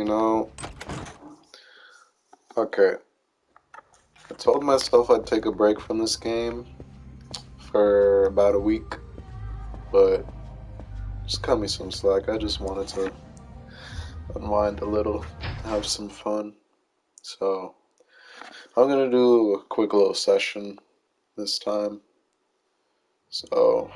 You know, okay. I told myself I'd take a break from this game for about a week, but just cut me some slack. I just wanted to unwind a little, have some fun. So, I'm gonna do a quick little session this time. So,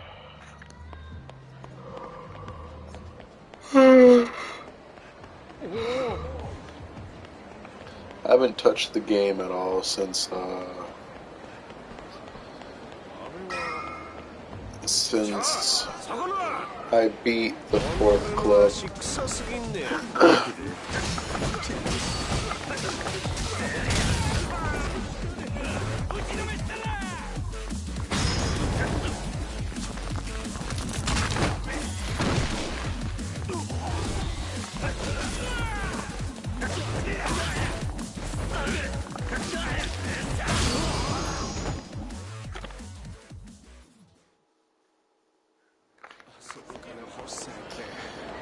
I haven't touched the game at all since I beat the fourth club.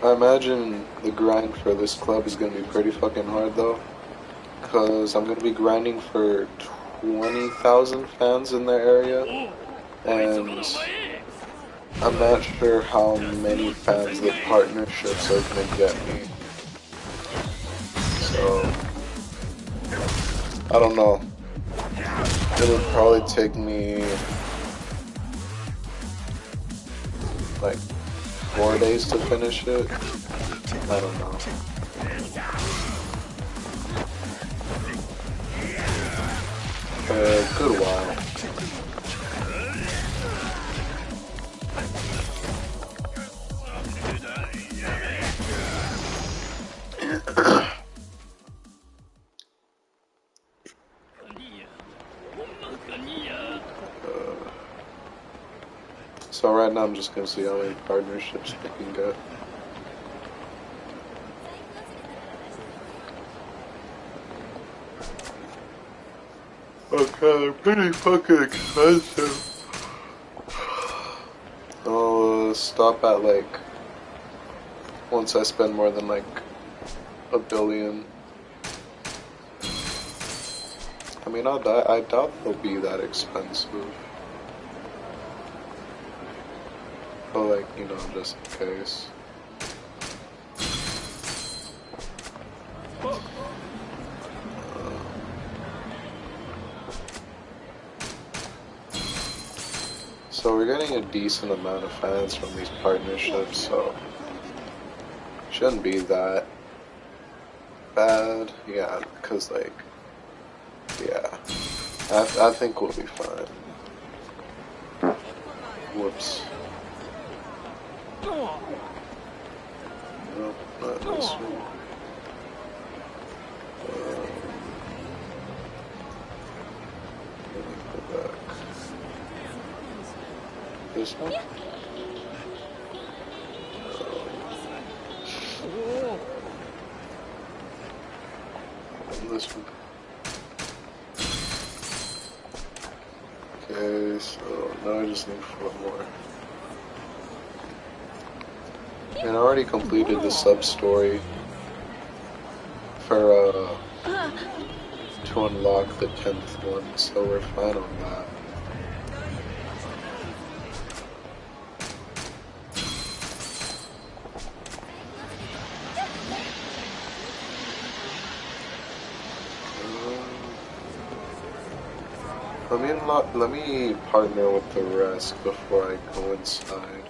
I imagine the grind for this club is gonna be pretty fucking hard though, because I'm gonna be grinding for 20,000 fans in their area, and I'm not sure how many fans the partnerships are gonna get me. So, I don't know. It'll probably take me like 4 days to finish it. I don't know. A good while. So right now I'm just gonna see how many partnerships I can get. Okay, they're pretty fucking expensive. I'll stop at like, once I spend more than like a billion. I mean, I doubt they'll be that expensive. But like, you know, just in case. So we're getting a decent amount of fans from these partnerships, so shouldn't be that bad. Yeah, because like, yeah, I think we'll be fine. Whoops. Nope, not this one. Let me go back. This one? This one. Okay, so now I just need 4 more. And I already completed the sub-story for, to unlock the 10th one, so we're fine on that. Let me partner with the rest before I go inside.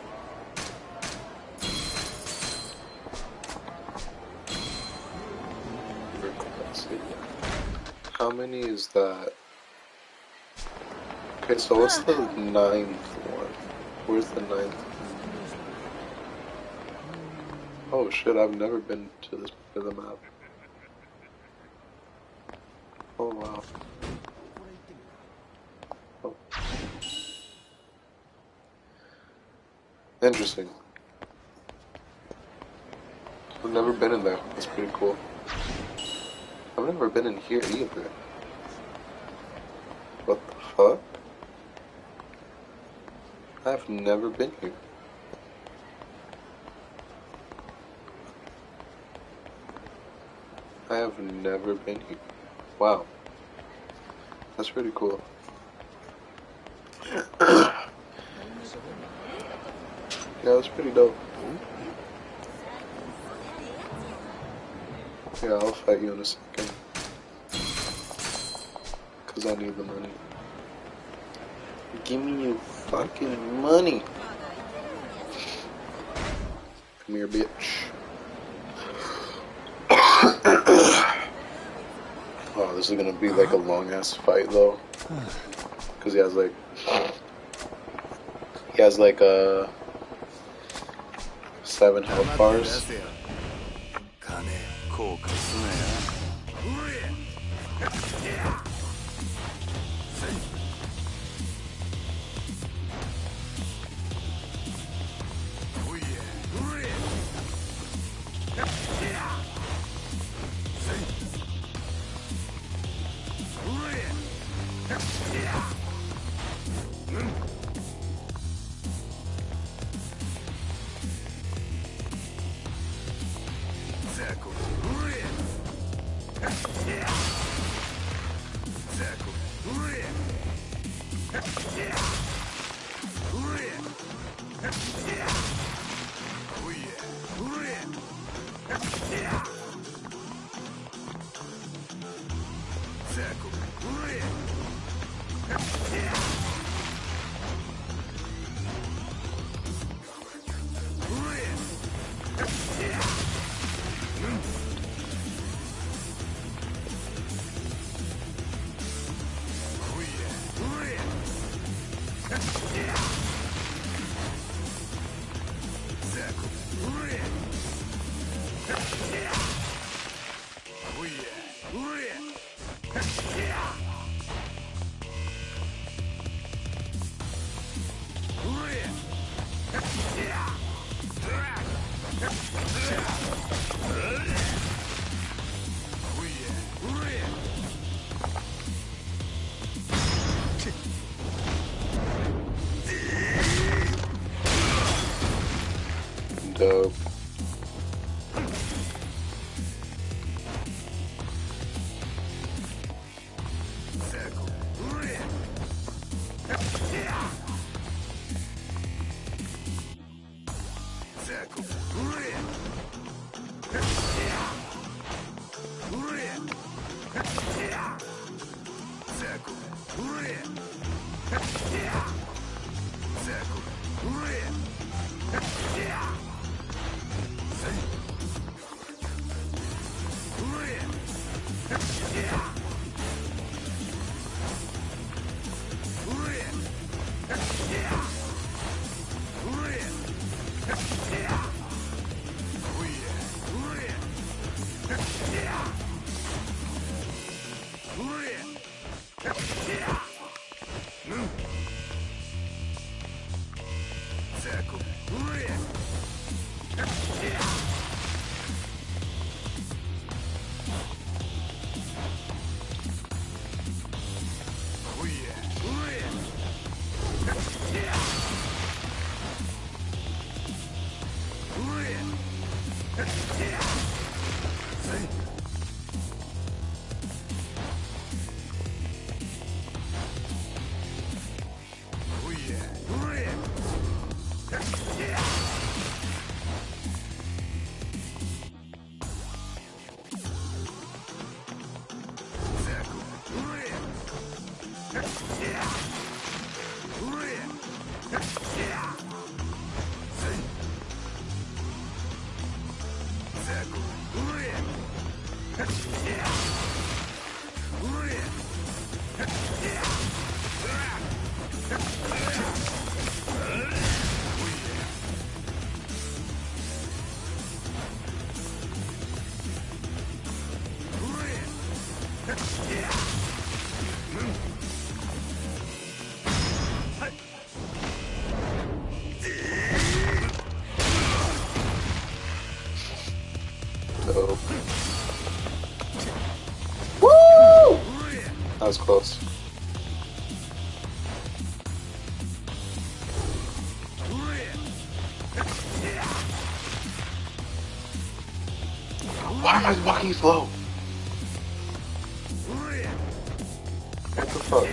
How many is that? Okay, so what's the 9th one? Where's the 9th one? Oh shit, I've never been to this part of the map. Oh wow. Oh. Interesting. I've never been in there. That's pretty cool. I've never been in here either. What the fuck? I've never been here. I have never been here. Wow. That's pretty cool. Yeah, that's pretty dope. Yeah, I'll fight you in a second. Cause I need the money. Give me your fucking money. Come here, bitch. Oh, this is gonna be like a long ass fight though. Cause he has like 7 health bars. Dope. Dope. Woo! That was close. Why am I walking slow? the fuck?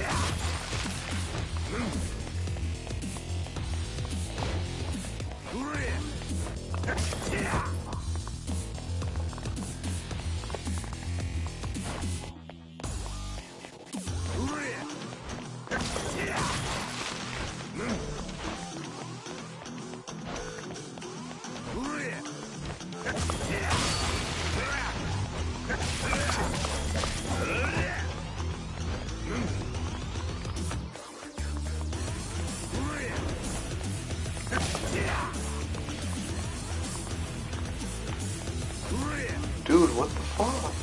Dude, what the fuck?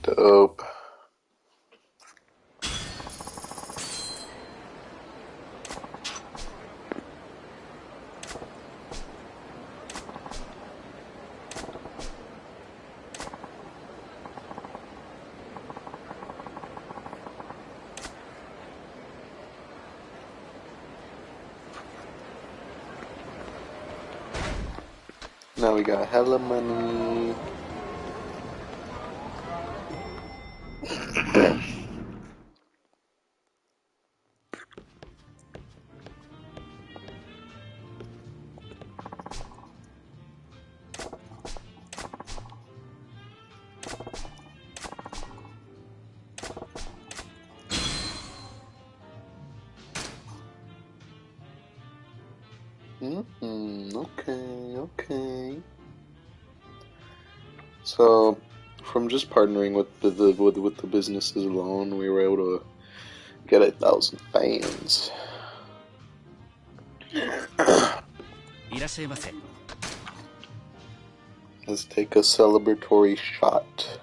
Dope. Now we got hella money. Okay. So, from just partnering with the businesses alone, we were able to get 1,000 fans. Let's take a celebratory shot.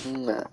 Nah.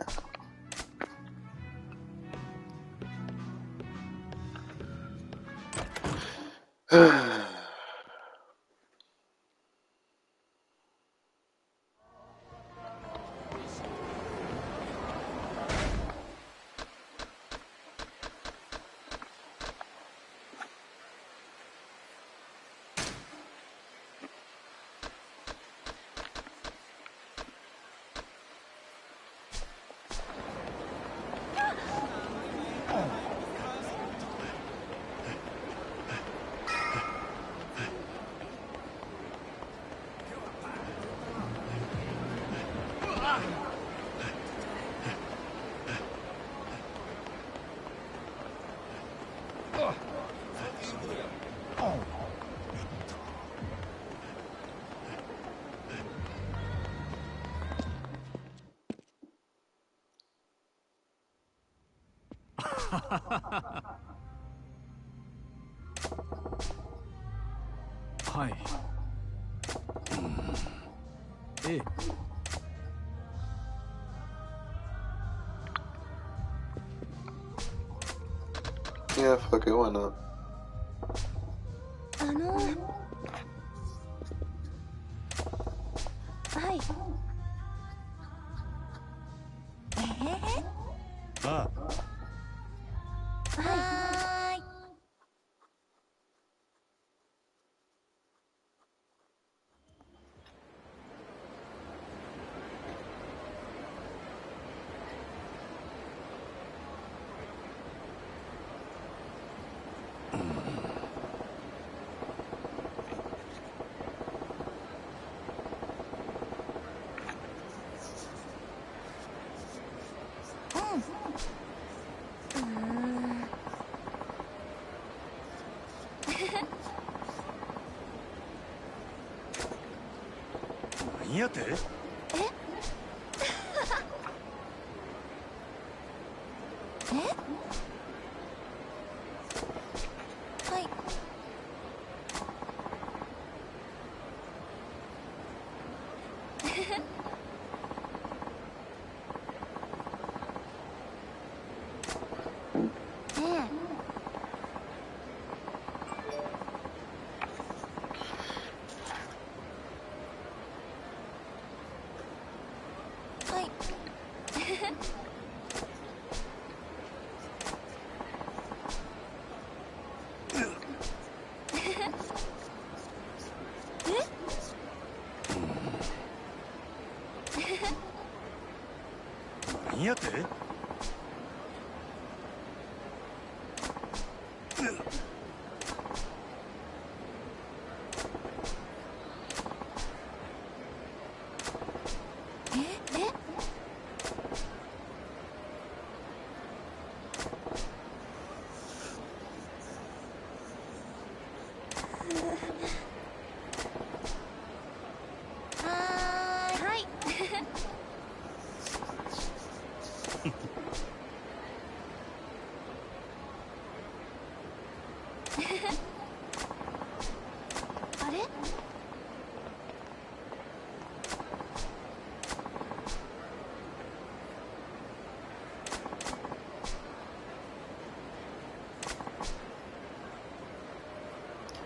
はい。ええ。Yeah, fuck it, why not? はい。ああ。はーい。何やて？はい。はい。何やて？はい。あれ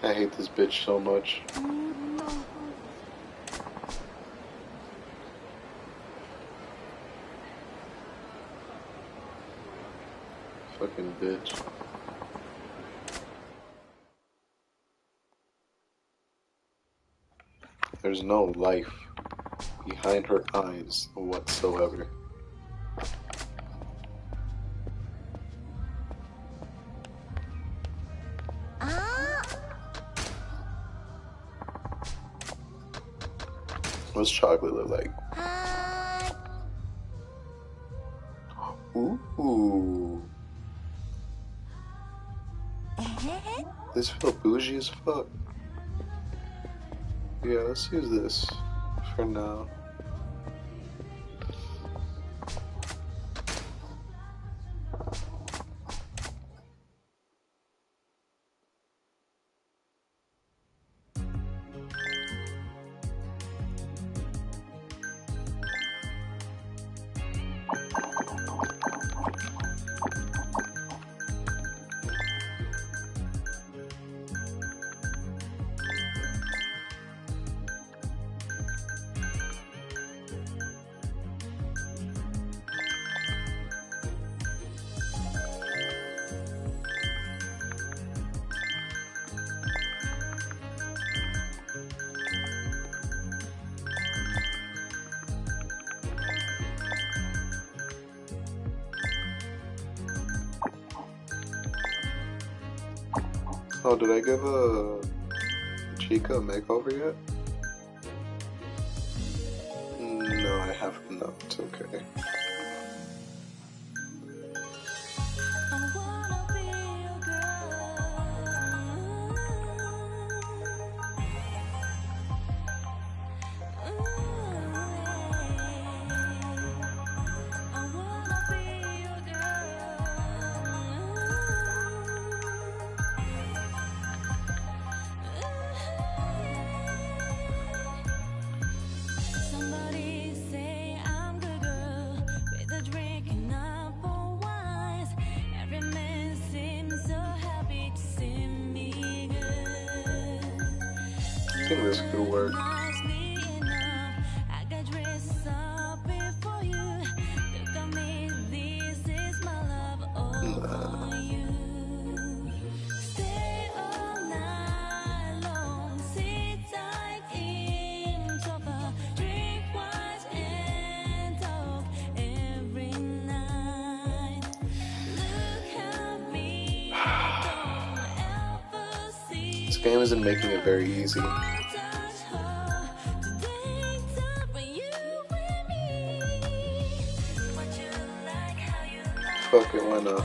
？I hate this bitch so much. Fucking bitch. There's no life behind her eyes whatsoever. What's chocolate look like? Ooh. This feel bougie as fuck. Yeah, let's use this for now. Oh, did I give Chica a makeover yet? No, I haven't. half a note, okay. I wanna be your I wanna be your Somebody say I'm the girl with a drink and apple wines. Every man seems so happy to see me good. I think this could work. Nicely enough, I got dressed up before you. Look at me, this is my love all for you. Stay all night long, sit tight in sofa, drink wine and talk every night. Look at me, don't ever see. This game isn't making it very easy. Fuck it, why not?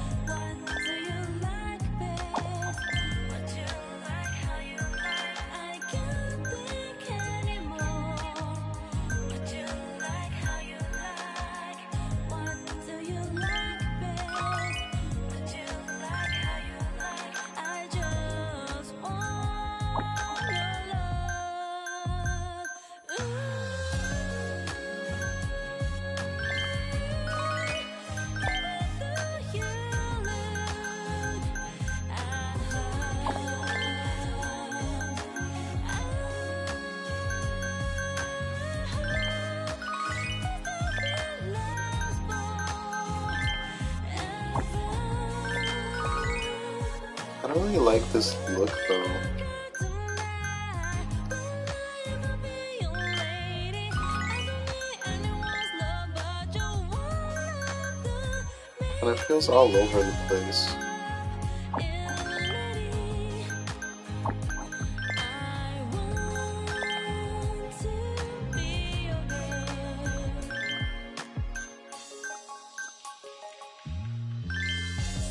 I don't really like this look though. And it feels all over the place.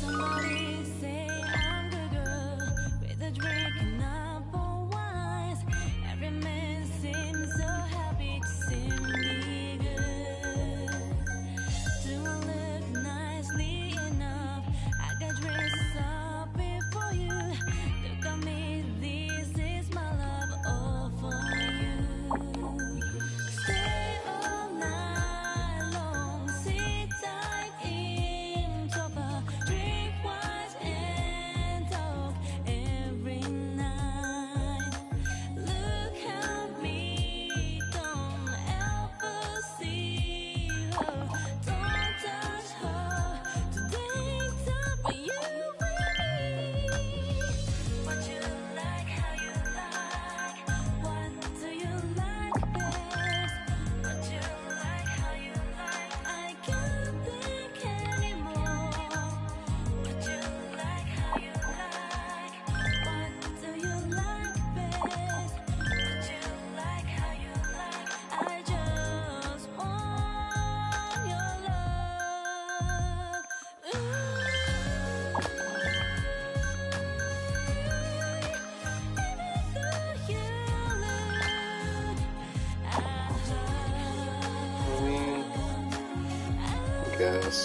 Somebody say I'm the girl with a drink and apple wines. Every man seems so happy to see me good. To look nicely enough, I got dressed up before you. Look at me, this is my love all for you. Stay all night long, sit tight in sofa, drink wine and talk every night. Look at me, don't ever see her, don't touch her. Today's time for you and me. What you like, how you like, what do you like best? What you like, how you like, I can't think anymore. What you like, how you like, what do you like best? What you like, how you like, I just want your love. I mean, I guess.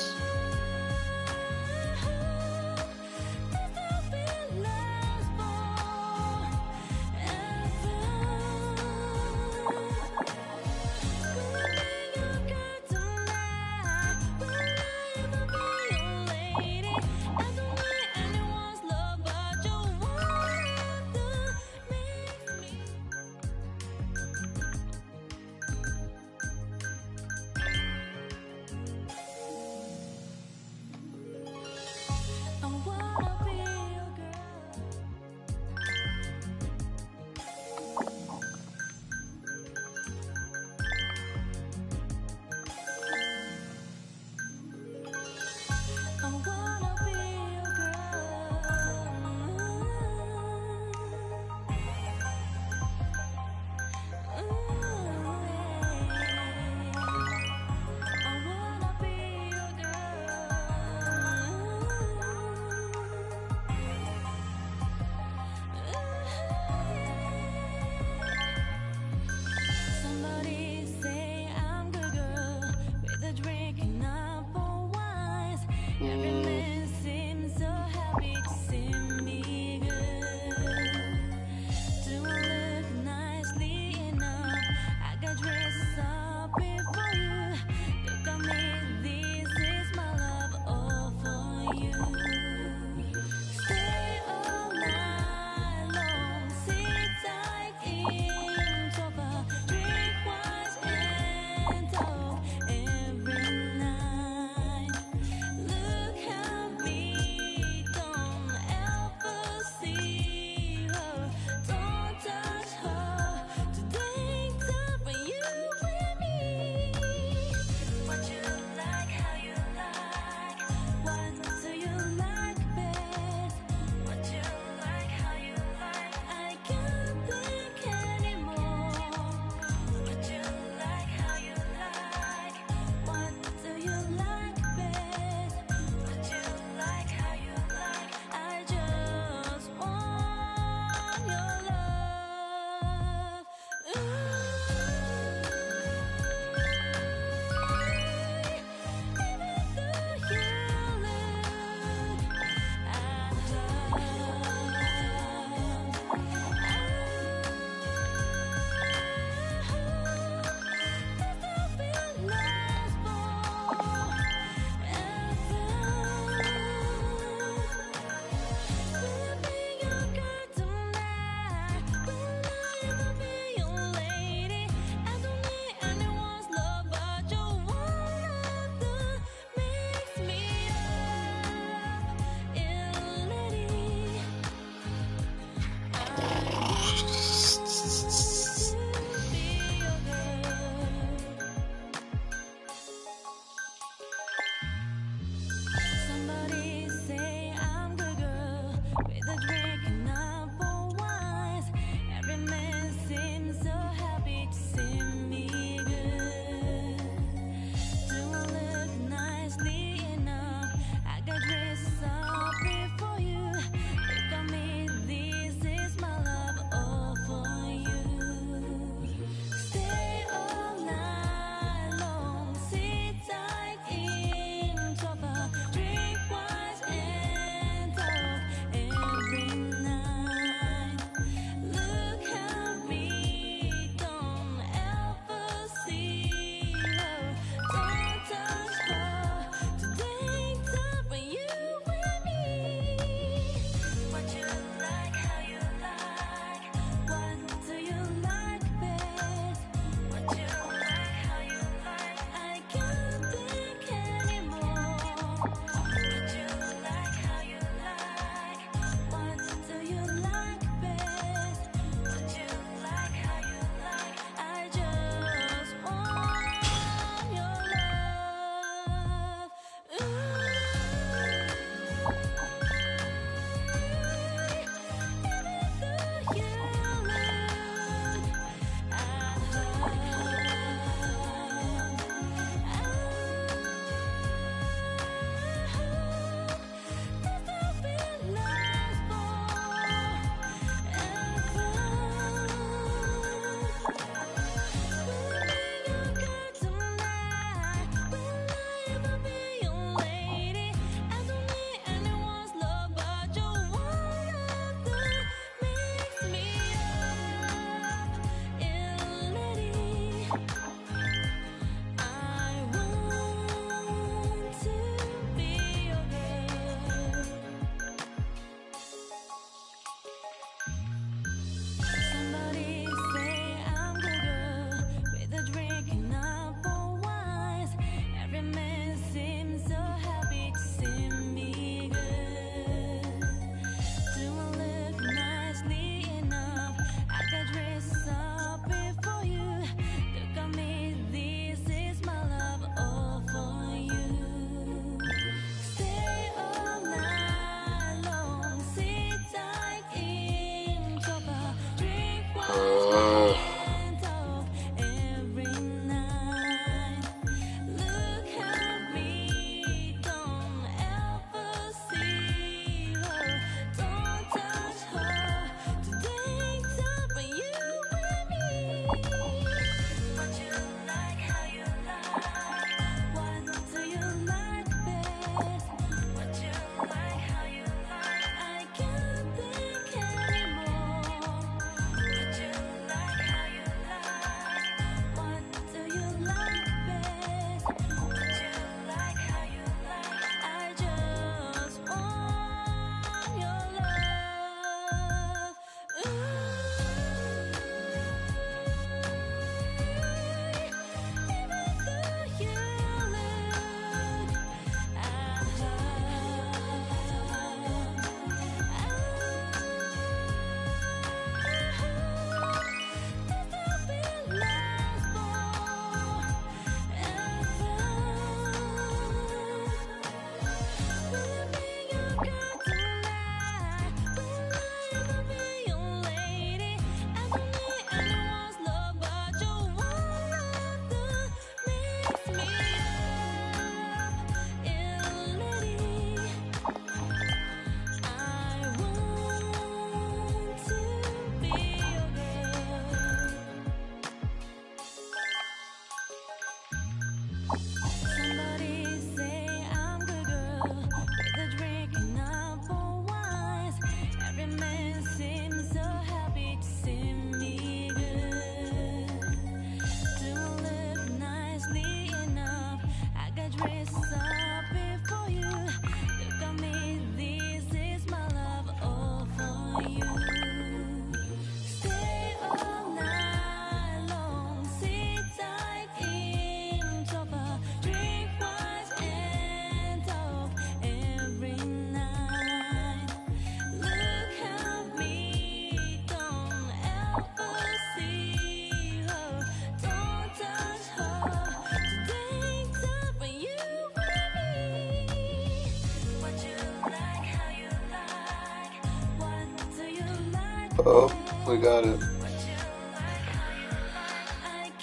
Oh, we got it.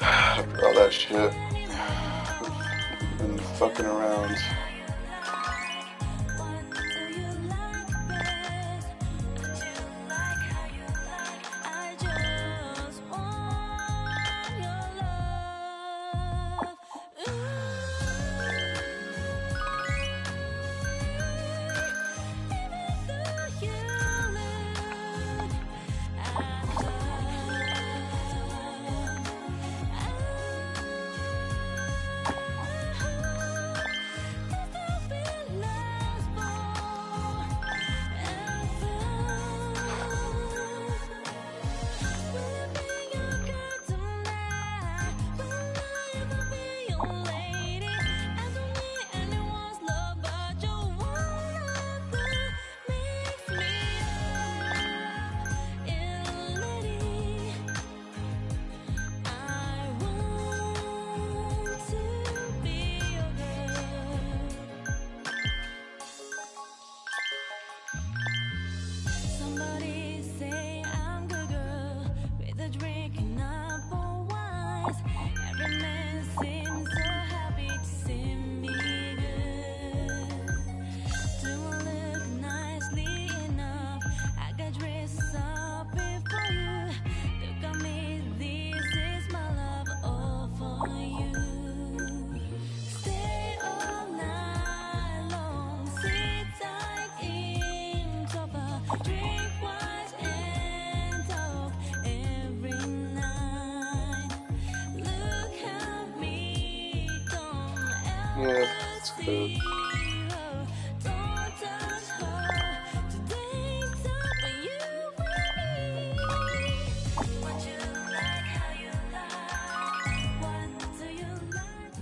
After all that shit. And fucking around. Somebody say I'm good girl with a drink and apple wines. Every man seems so happy to see me good. Do I look nicely enough? I got dressed up before you. Look at me, this is my love all for you. Stay all night long, sit tight in sofa, drink wine and talk every night. Look at me, don't Yeah, ever it's good. see her, don't touch her. Today's up for you and me. What you like, how you like, what do you like?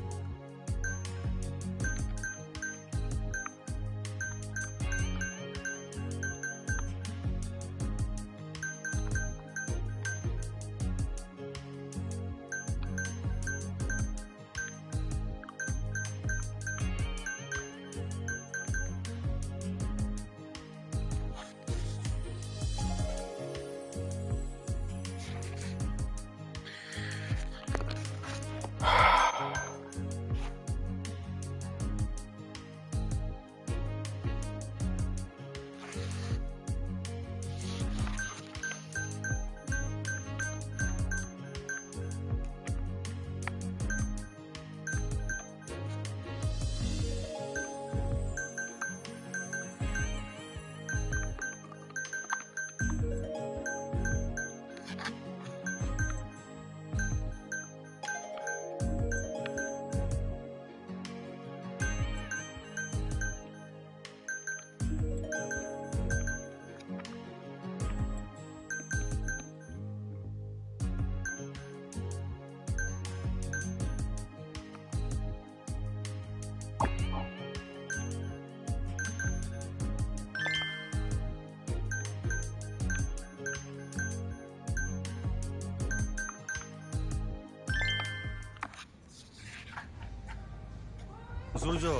それじゃあ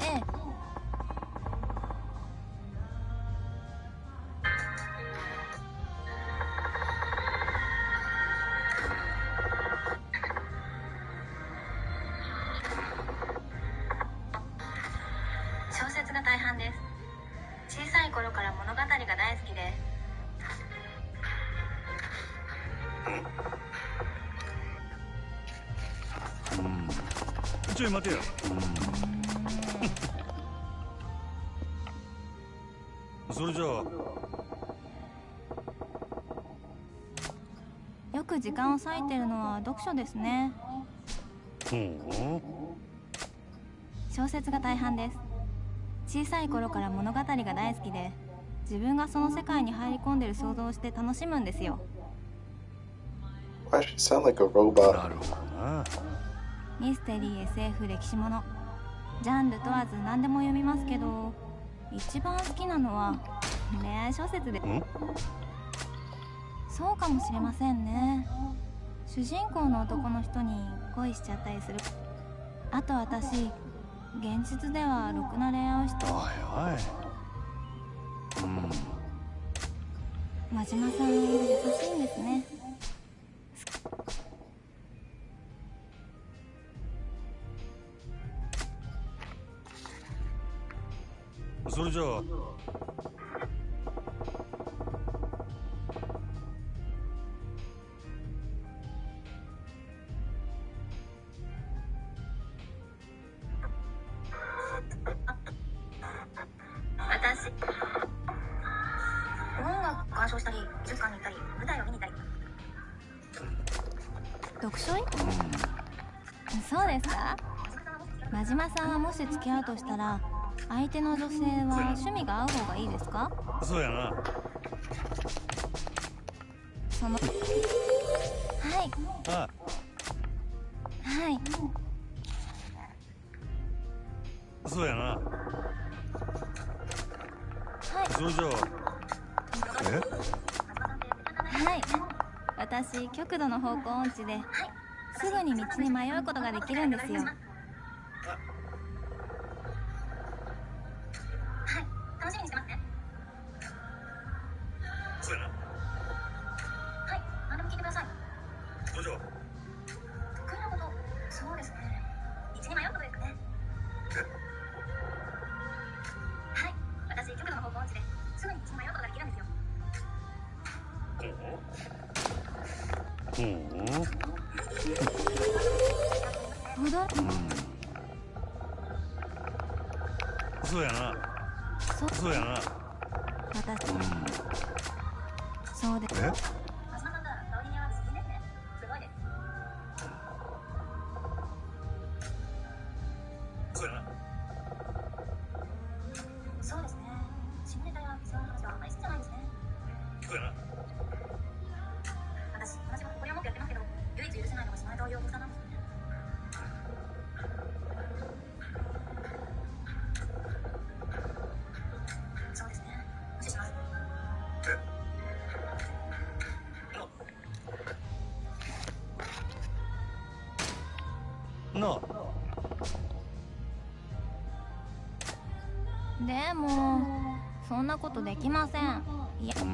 ええ。小説が大半です。小さい頃から物語が大好きで。ちょい待てよ。それじゃあよく時間を割いてるのは読書ですね。小説が大半です。小さい頃から物語が大好きで、自分がその世界に入り込んでる想像をして楽しむんですよ。Why does she sound like a robot? なるほどな。ミステリー、SF、歴史もの、ジャンル問わず何でも読みますけど、一番好きなのは恋愛小説で。そうかもしれませんね。主人公の男の人に恋しちゃったりする。あと私、現実ではろくな恋愛をして。おいおい。真島さん優しいんですね。それじゃあ私、音楽鑑賞したり美術館に行ったり舞台を見に行ったり。読書院？そうですか。真島さんはもし付き合うとしたら、相手の女性は趣味が合う方がいいですか？そうやな。そのはいあはい。そうやな。はい。それじゃあはい。私、極度の方向音痴ですぐに道に迷うことができるんですよ。はい、楽しみにしてますね。そうやな。はい、何でも聞いてください。それじゃあ得意なこと、そうですね。道に迷うことですかね。はい、私、極度の方向音痴ですぐに道に迷うことができるんですよ。そうやな。そうやな。私、そうです。真島さんが香りに合わず好きですね。すごいです。そうやな。そうですね。下ネタやそういう話はあんまり好きじゃないですね。そうやな。私、同じ誇りを持ってやってますけど、唯一許せないのが下ネタを言うお客さんなんですよね。そうですね。無視します。なあ。でも、そんなことできません。いや、そ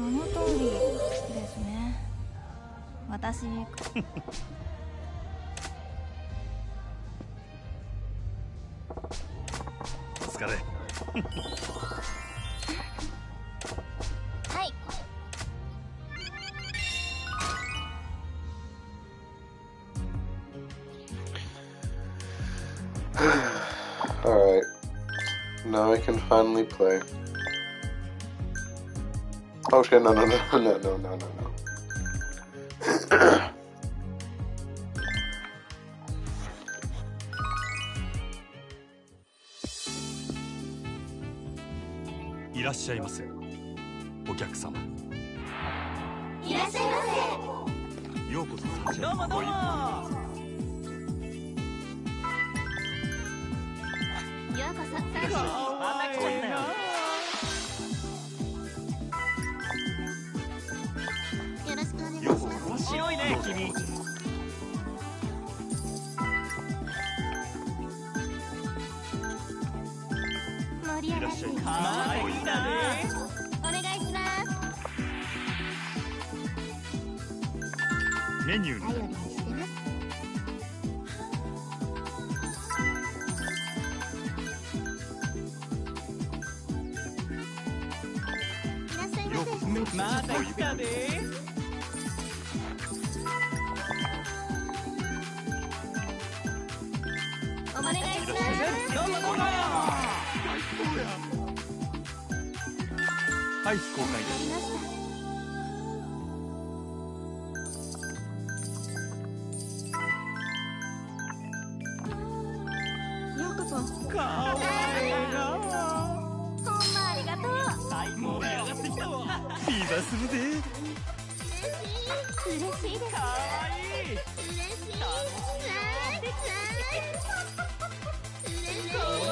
の通りですね。私、お疲れ。はい。Alright. Now I can finally play. Oh shit, no.いらっしゃいませ。お客様。いらっしゃいまようこそ。どうもどうも。せ。ようこそ。また来たよ。よろしくお願いしようます。こ面白いね君。盛り上がっていい。かわいいだね。お願いします。メニューに頼りにしてます。いらっしゃいませ。また来たで。お願いします。どうもどうも。アイス公開です。ありました。ようこそ。かわいいな。ほんまありがとう。最高だよ。するぜ。嬉しいです。かわいい。嬉しい。ありがとう。お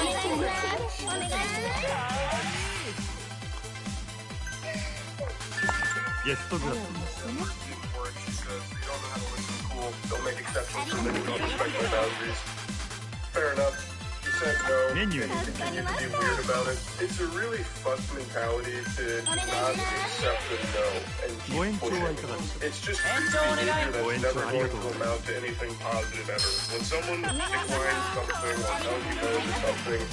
願いします。お願いします。ゲストグラス。 Don't make exceptions for them. Don't respect my boundaries. Fair enough. He said no. Menu. And he continued to be weird about it. It's a really fucked mentality to not accept a no and keep pushing. It's just behavior that's never going to amount to anything positive ever. When someone declines something or tells you no to something,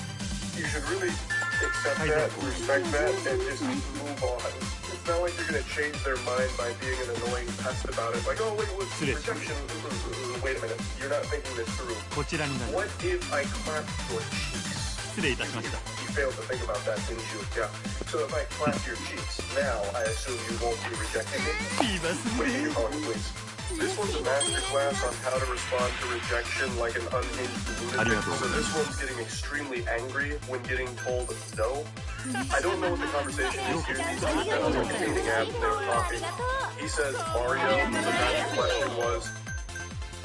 you should really accept that, respect that, and just move on. It's not like you're going to change their mind by being an annoying pest about it. Like, oh, wait, what's rejection? Wait a minute. You're not thinking this through. こちらになります。 What if I clap your cheeks? 失礼いたしました。 You failed to think about that, didn't you? Yeah. So if I clap your cheeks, now I assume you won't be rejecting me? いいですね。 Wait, your phone, please. This one's a masterclass on how to respond to rejection like an unhinged lunatic. So this one's getting extremely angry when getting told no. I don't know what the conversation is here. He's on like a dating app and they were talking. He says Mario. The magic question was,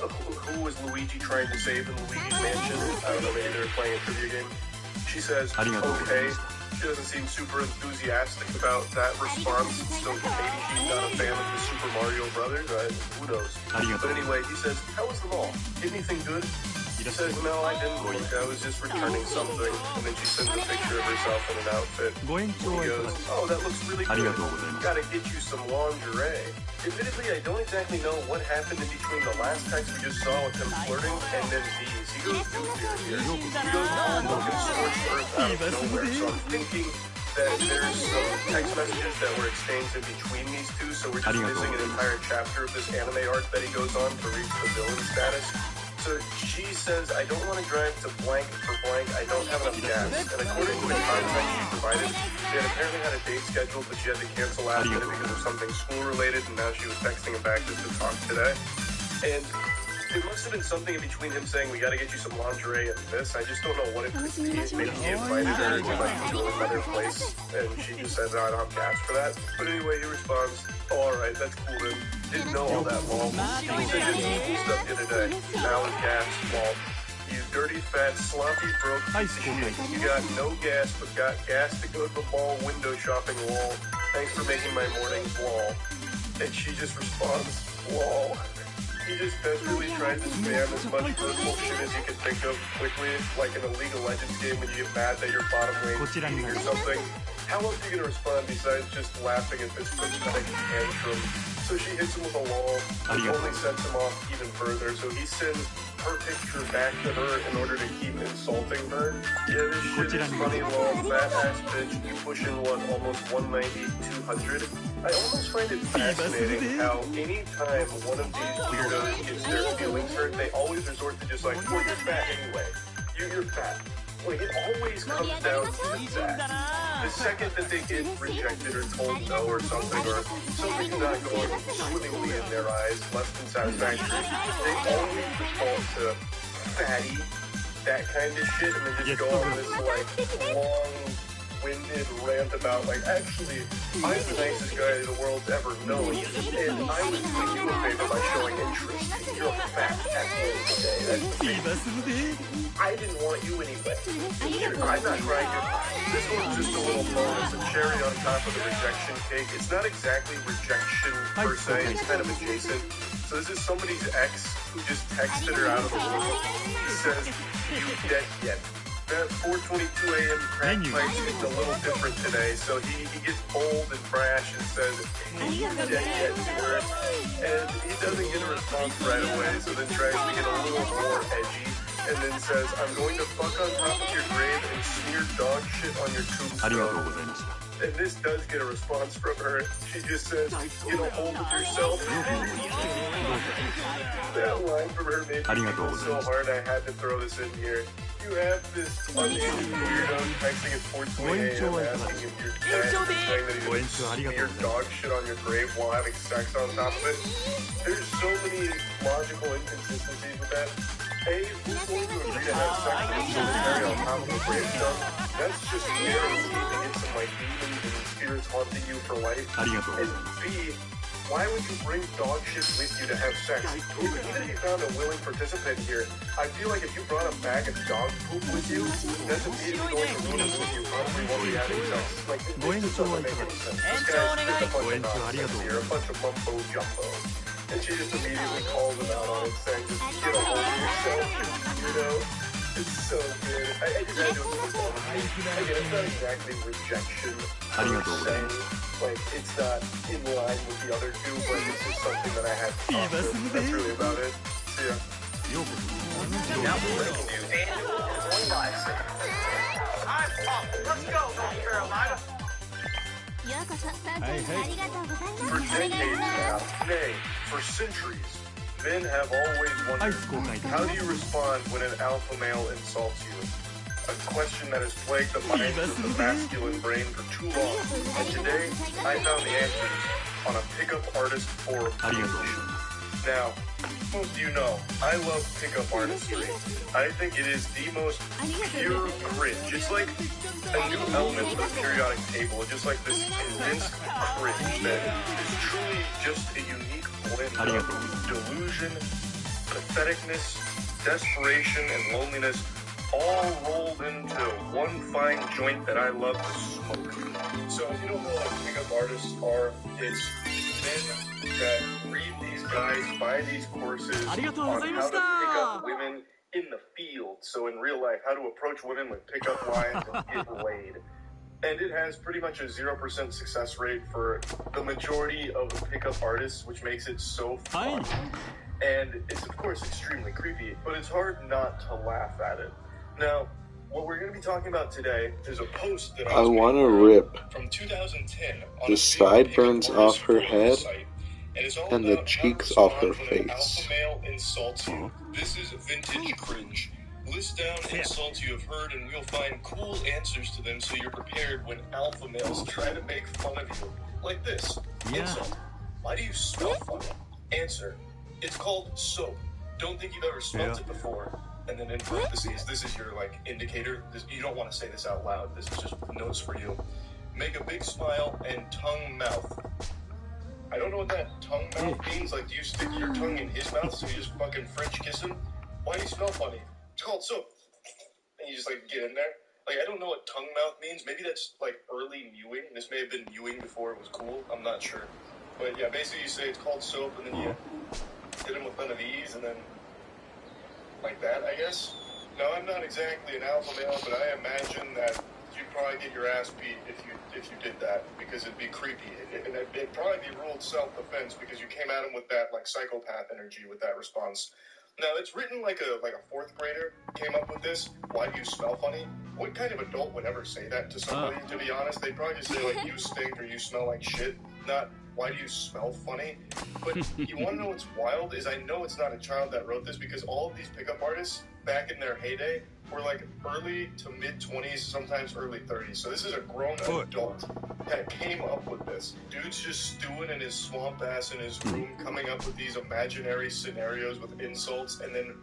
who was Luigi trying to save in Luigi's Mansion? I don't know, maybe they were playing a trivia game. She says, okay. She doesn't seem super enthusiastic about that response, so maybe she's not a fan of the Super Mario Brothers, who knows. But anyway, he says, how was the mall? Anything good? She says, no, I didn't look, I was just returning something. And then she sends a picture of herself in an outfit. And he goes, oh, that looks really good. Gotta get you some lingerie. Admittedly, I don't exactly know what happened in between the last text we just saw with him flirting and then these. He goes nuclear here. He goes fucking scorched earth out of nowhere. So I'm thinking that there's some text messages that were exchanged in between these two, so we're just missing an entire chapter of this anime arc that he goes on to reach the villain status. So she says, I don't want to drive to blank for blank, I don't have enough gas. And according to the context she provided, they had apparently had a date scheduled, but she had to cancel last minute because of something school related, and now she was texting him back just to talk today. And it must have been something in between him saying, we gotta get you some lingerie and this. I just don't know what it could be. Maybe he invited her to like to another place, and she just says, I don't have gas for that. But anyway, he responds, oh, alright, that's cool then. Didn't know all that, lol. He said did some cool stuff the other day. Now with gas, lol. You dirty, fat, sloppy, broke piece of shit. You got no gas, but got gas to go to the mall window shopping, lol. Thanks for making my mornings, lol. And she just responds, lol. He just desperately tried to spam as much personal shit as he could think of quickly, like in a League of Legends game when you get mad that your bottom lane is cheating or something. How else are you gonna respond besides just laughing at this pathetic tantrum? So she hits him with a wall, which only sends him off even further. So he sends her picture back to her in order to keep insulting her. Yeah, this shit is funny, lol. Fat ass bitch, you pushing what, almost 190, 200? I almost find it fascinating how anytime one of these weirdos gets their feelings hurt, they always resort to just like, well, you're fat anyway. You're fat. Like, it always comes down to that. The second that they get rejected or told no or something not going swimmingly in their eyes, less than satisfactory, they always default to fatty, that kind of shit, and then just go on this, like, long-winded rant about, like, actually, I'm the nicest guy the world's ever known, and I would do you a favor by showing interest. You're fat at the end of the day. That's I didn't want you anyway. I'm not crying. This one's just a little bonus, a cherry on top of the rejection cake. It's not exactly rejection per se, it's kind of adjacent. So this is somebody's ex who just texted her out of the blue. He says, you dead yet? That 4:22 a.m. crack pipe is a little different today, so he gets bold and brash and says, hey, you dead yet to her? And he doesn't get a response right away, so then tries to get a little more edgy. And then says, I'm going to fuck on top of your grave and smear dog shit on your tombstone. And this does get a response from her. She just says, get a hold of yourself. That line from her made me feel so hard I had to throw this in here. You have this unhinged weirdo texting at 4:20 a.m. asking if you're dead and saying that he's going to smear dog shit on your grave while having sex on top of it. There's so many logical inconsistencies with that. A, who's going to agree to have sex with a military on top of a gravestone? That's just guaranteed to get some like demons and spirits haunting you for life. And B, why would you bring dog shit with you to have sex? Even if you found a willing participant here, I feel like if you brought a bag of dog poop with you, that's immediately going to ruin it with you. Probably won't be having sex. Like, it just doesn't make any sense. This guy's just a bunch of nonsense here, a bunch of mumbo jumbo. And she just immediately calls him out on it, saying, just get a hold of yourself, you know? It's so good. I just had to again, it's not exactly rejection per se. Like, it's not in line with the other two, but it's just something that I had to talk with. That's really about it. So, yeah. Now breaking news, Annual is on live stream. I'm pumped. Let's go, North Carolina. For decades now, nay, for centuries, men have always wondered, how do you respond when an alpha male insults you? A question that has plagued the minds of the masculine brain for too long. And today, I found the answers on a pickup artist forum page. Now, most of you know, I love pickup artistry. I think it is the most pure cringe. It's like a new element of the periodic table. It's just like this condensed cringe that is truly just a unique blend of delusion, patheticness, desperation, and loneliness, all rolled into one fine joint that I love to smoke. So if you don't know what pickup artists are, it's men that read these guys, buy these courses on how to pick up women in the field. So in real life, how to approach women with pickup lines and get laid. And it has pretty much a 0% success rate for the majority of the pickup artists, which makes it so fun. And it's, of course, extremely creepy, but it's hard not to laugh at it. Now, what we're going to be talking about today is a post that I want to rip from 2010 on the sideburns off her head and the cheeks off her face. Alpha male insults you. This is vintage cringe. List down insults you have heard, and we'll find cool answers to them so you're prepared when alpha males try to make fun of you. Like this. Insult. Why do you smell funny? Answer. It's called soap. Don't think you've ever smelled it before. And then in parentheses, this is your like indicator. You don't want to say this out loud. This is just notes for you. Make a big smile and tongue mouth. I don't know what that tongue mouth means. Like, do you stick your tongue in his mouth so you just fucking French kiss him? Why do you smell funny? It's called soap. And you just like get in there. Like, I don't know what tongue mouth means. Maybe that's like early mewing. This may have been mewing before it was cool. I'm not sure. But yeah, basically you say it's called soap, and then you hit him with one of these, and then like that, I guess. No, I'm not exactly an alpha male, but I imagine that you'd probably get your ass beat if you did that, because it'd be creepy. And it'd probably be ruled self-defense because you came at him with that like psychopath energy with that response. Now, it's written like a fourth grader came up with this. Why do you smell funny? What kind of adult would ever say that to somebody, to be honest? They'd probably just say, like, you stink or you smell like shit, not why do you smell funny? But you want to know what's wild is I know it's not a child that wrote this, because all of these pickup artists back in their heyday were like early to mid-20s, sometimes early 30s. So this is a grown adult that came up with this. Dude's just stewing in his swamp ass in his room, coming up with these imaginary scenarios with insults, and then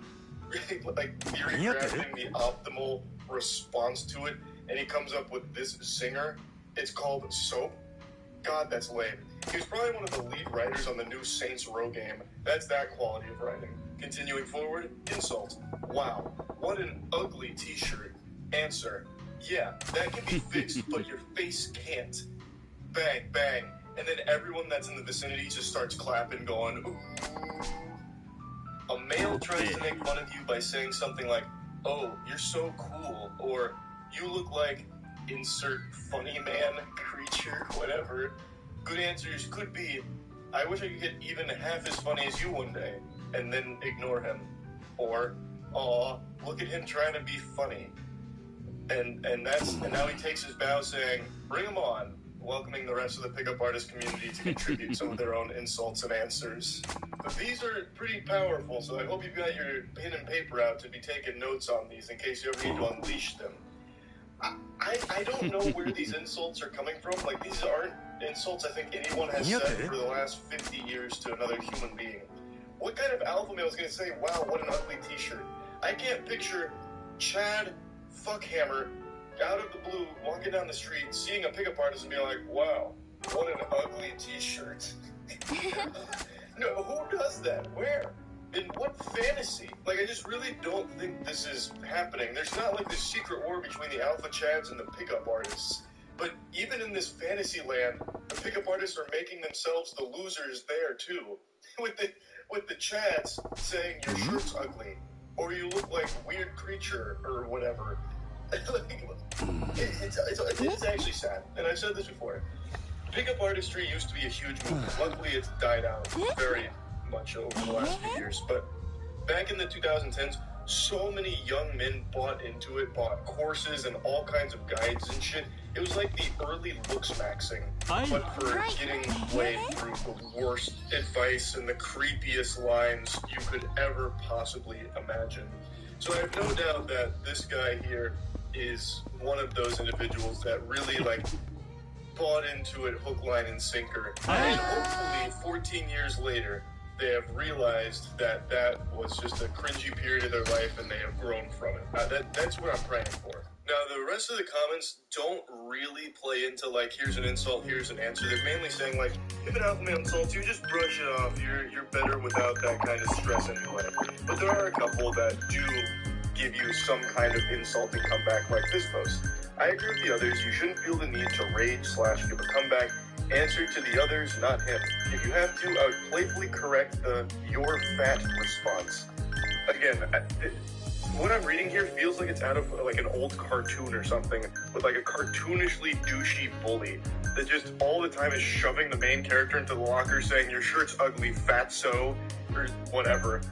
like theory crafting the optimal response to it. And he comes up with this zinger. It's called Soap. God, that's lame. He was probably one of the lead writers on the new Saints Row game. That's that quality of writing. Continuing forward, insult. Wow, what an ugly t-shirt. Answer. Yeah, that can be fixed, but your face can't. Bang, bang. And then everyone that's in the vicinity just starts clapping, going, ooh. A male tries to make fun of you by saying something like, oh, you're so cool, or you look like insert funny man, creature, whatever. Good answers could be, I wish I could get even half as funny as you one day, and then ignore him. Or, aw, look at him trying to be funny. And now he takes his bow saying, bring him on, welcoming the rest of the pickup artist community to contribute some of their own insults and answers. But these are pretty powerful, so I hope you've got your pen and paper out to be taking notes on these in case you ever need to unleash them. I don't know where these insults are coming from. Like, these aren't insults I think anyone has said for the last 50 years to another human being. What kind of alpha male is going to say, wow, what an ugly t-shirt? I can't picture Chad Fuckhammer out of the blue, walking down the street, seeing a pickup artist and being like, wow, what an ugly t-shirt. No, who does that? Where? In what fantasy? Like, I just really don't think this is happening. There's not like this secret war between the alpha chads and the pickup artists. But even in this fantasy land, the pickup artists are making themselves the losers there too. With the chads saying your shirt's ugly, or you look like a weird creature, or whatever. It's actually sad, and I've said this before. Pickup artistry used to be a huge movement. Luckily, it's died out very much over the last few years. But back in the 2010s, so many young men bought into it, bought courses and all kinds of guides and shit. It was like the early looks maxing, but for getting laid through the worst advice and the creepiest lines you could ever possibly imagine. So I have no doubt that this guy here is one of those individuals that really bought into it hook, line, and sinker. And hopefully 14 years later, they have realized that that was just a cringy period of their life and they have grown from it. That's what I'm praying for. Now, the rest of the comments don't really play into, here's an insult, here's an answer. They're mainly saying, if an alpha male insults you, just brush it off. You're better without that kind of stress anyway. But there are a couple that do give you some kind of insulting comeback like this post. I agree with the others. You shouldn't feel the need to rage/give a comeback. Answer to the others, not him. If you have to, I would playfully correct the "you're fat" response. Again, what I'm reading here feels like it's out of an old cartoon or something, with a cartoonishly douchey bully that just all the time is shoving the main character into the locker saying your shirt's ugly, fatso, or whatever.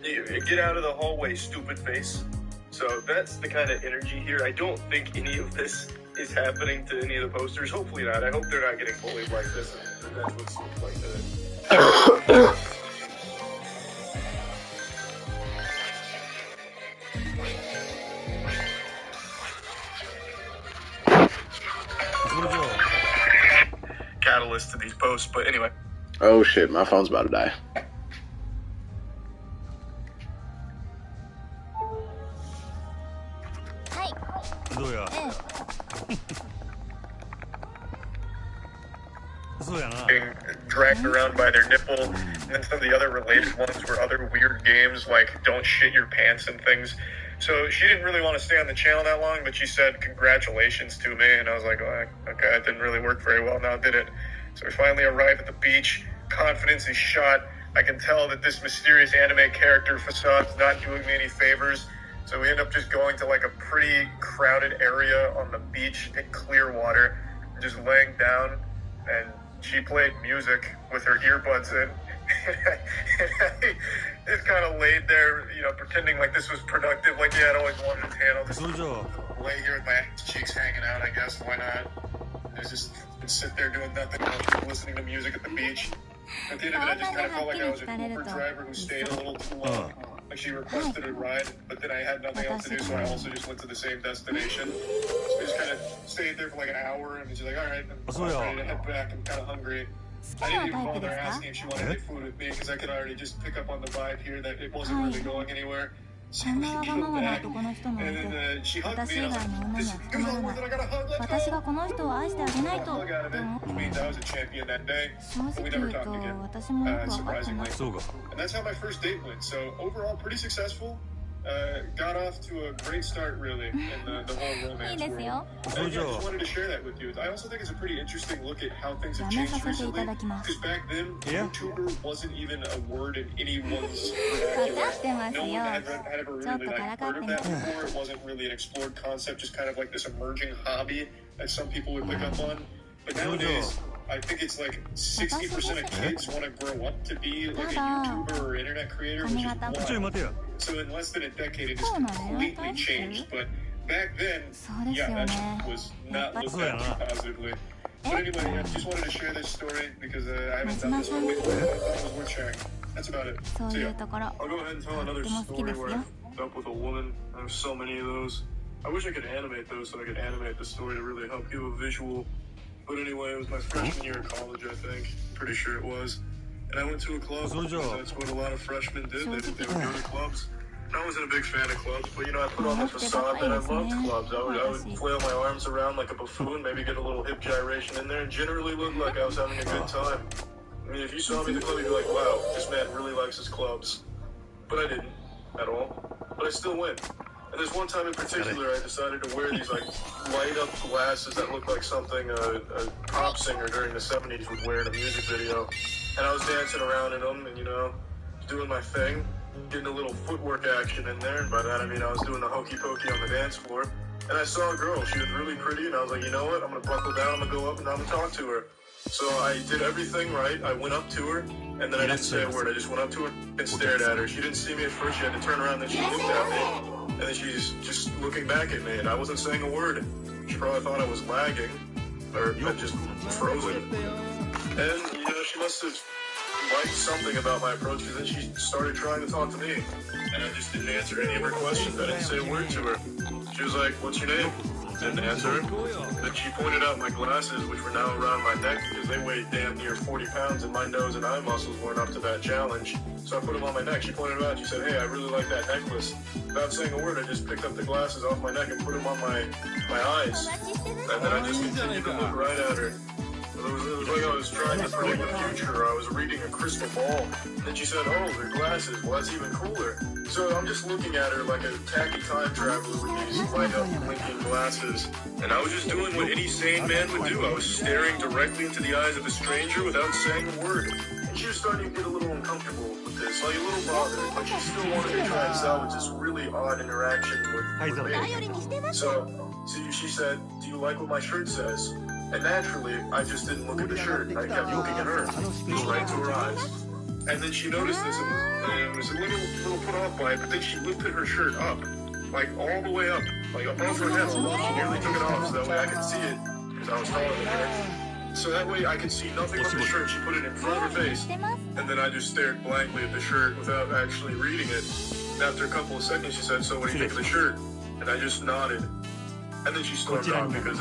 Get out of the hallway, stupid face. So that's the kind of energy here. I don't think any of this is happening to any of the posters. Hopefully not. I hope they're not getting bullied like this. And that's what it seems like today. Catalyst to these posts, but anyway. Oh shit, my phone's about to die. Being dragged around by their nipple, and then some of the other related ones were other weird games like don't shit your pants and things. So she didn't really want to stay on the channel that long, but she said congratulations to me, and I was like, oh, okay, that didn't really work very well now, did it? So we finally arrive at the beach. Confidence is shot. I can tell that this mysterious anime character facade's not doing me any favors. So we end up just going to a pretty crowded area on the beach in clear water, just laying down, and she played music with her earbuds in. I just kind of laid there, pretending like this was productive, like, yeah, I'd always wanted a tan. I'll just lay here with my cheeks hanging out, I guess, why not? I just sit there doing nothing, listening to music at the beach. At the end of it, I just kind of felt like I was a Uber driver who stayed a little too long. Like, she requested a ride, but then I had nothing else to do, so I also just went to the same destination. So I just kind of stayed there for an hour, and she's like, all right, I'm ready to head back. I'm kind of hungry. I didn't even bother asking if she wanted to get food with me, because I could already just pick up on the vibe here that it wasn't really going anywhere. So we go back, and then she hugged me, and I was like, this is all worth it, I got a hug, let's go! I hug out of it, which means I was a champion that day, and we never talked again, surprisingly. And that's how my first date went, so overall pretty successful. Got off to a great start, really, in the whole romance world. And I just wanted to share that with you. I also think it's a pretty interesting look at how things have changed recently, because back then, YouTuber wasn't even a word in anyone's vernacular. No one had ever really heard of that before. It wasn't really an explored concept, just kind of like this emerging hobby that some people would pick up on. But nowadays, I think it's 60% of kids want to grow up to be a YouTuber or internet creator, which is wild. So in less than a decade, it has completely changed. But back then, that shit was not looked at too positively. But anyway, I just wanted to share this story because I haven't done this one before. I thought it was worth sharing. That's about it. So yeah, I'll go ahead and tell another story where I hooked up with a woman. I have so many of those. I wish I could animate those so I could animate the story to really help give a visual. But anyway, it was my freshman year of college, I think. Pretty sure it was. And I went to a club, because that's what a lot of freshmen did. They would go to clubs. I wasn't a big fan of clubs, but I put on the facade that I loved clubs. I would flail my arms around like a buffoon, maybe get a little hip gyration in there, and generally look like I was having a good time. I mean, if you saw me at the club, you'd be like, wow, this man really likes his clubs. But I didn't, at all. But I still went. And there's one time in particular I decided to wear these like light up glasses that looked like something a pop singer during the 70s would wear in a music video. And I was dancing around in them and doing my thing, getting a little footwork action in there. And by that I mean I was doing the hokey pokey on the dance floor. And I saw a girl, she was really pretty, and I was like, you know what, I'm gonna buckle down, I'm gonna go up and I'm gonna talk to her. So I did everything right. I went up to her, and then I didn't say a word. I just went up to her and stared at her. She didn't see me at first. She had to turn around, then she looked at me, and then she's just looking back at me, and I wasn't saying a word. She probably thought I was lagging, or just frozen. And, she must have liked something about my approach, because then she started trying to talk to me, and I just didn't answer any of her questions. I didn't say a word to her. She was like, what's your name? Didn't answer. Then she pointed out my glasses, which were now around my neck because they weighed damn near 40 pounds and my nose and eye muscles weren't up to that challenge. So I put them on my neck. She pointed them out. She said, hey, I really like that necklace. Without saying a word, I just picked up the glasses off my neck and put them on my eyes. And then I just continued to look right at her. It was like I was trying to predict the future, or I was reading a crystal ball. And then she said, oh, they're glasses. Well, that's even cooler. So I'm just looking at her like a tacky time traveler with these light-up blinking glasses. And I was just doing what any sane man would do. I was staring directly into the eyes of a stranger without saying a word. And she was starting to get a little uncomfortable with this, like a little bothered, but she still wanted to try and salvage this really odd interaction with me. So she said, do you like what my shirt says? And naturally, I just didn't look at the shirt. I kept looking at her, just right into her eyes. And then she noticed this and was a little put off by it, but then she lifted her shirt up, like all the way up, like above her head. She nearly took it off so that way I could see it, because I was taller than her. So that way I could see nothing but the shirt. She put it in front of her face, and then I just stared blankly at the shirt without actually reading it. And after a couple of seconds, she said, so what do you think of the shirt? And I just nodded. And then she stormed off, because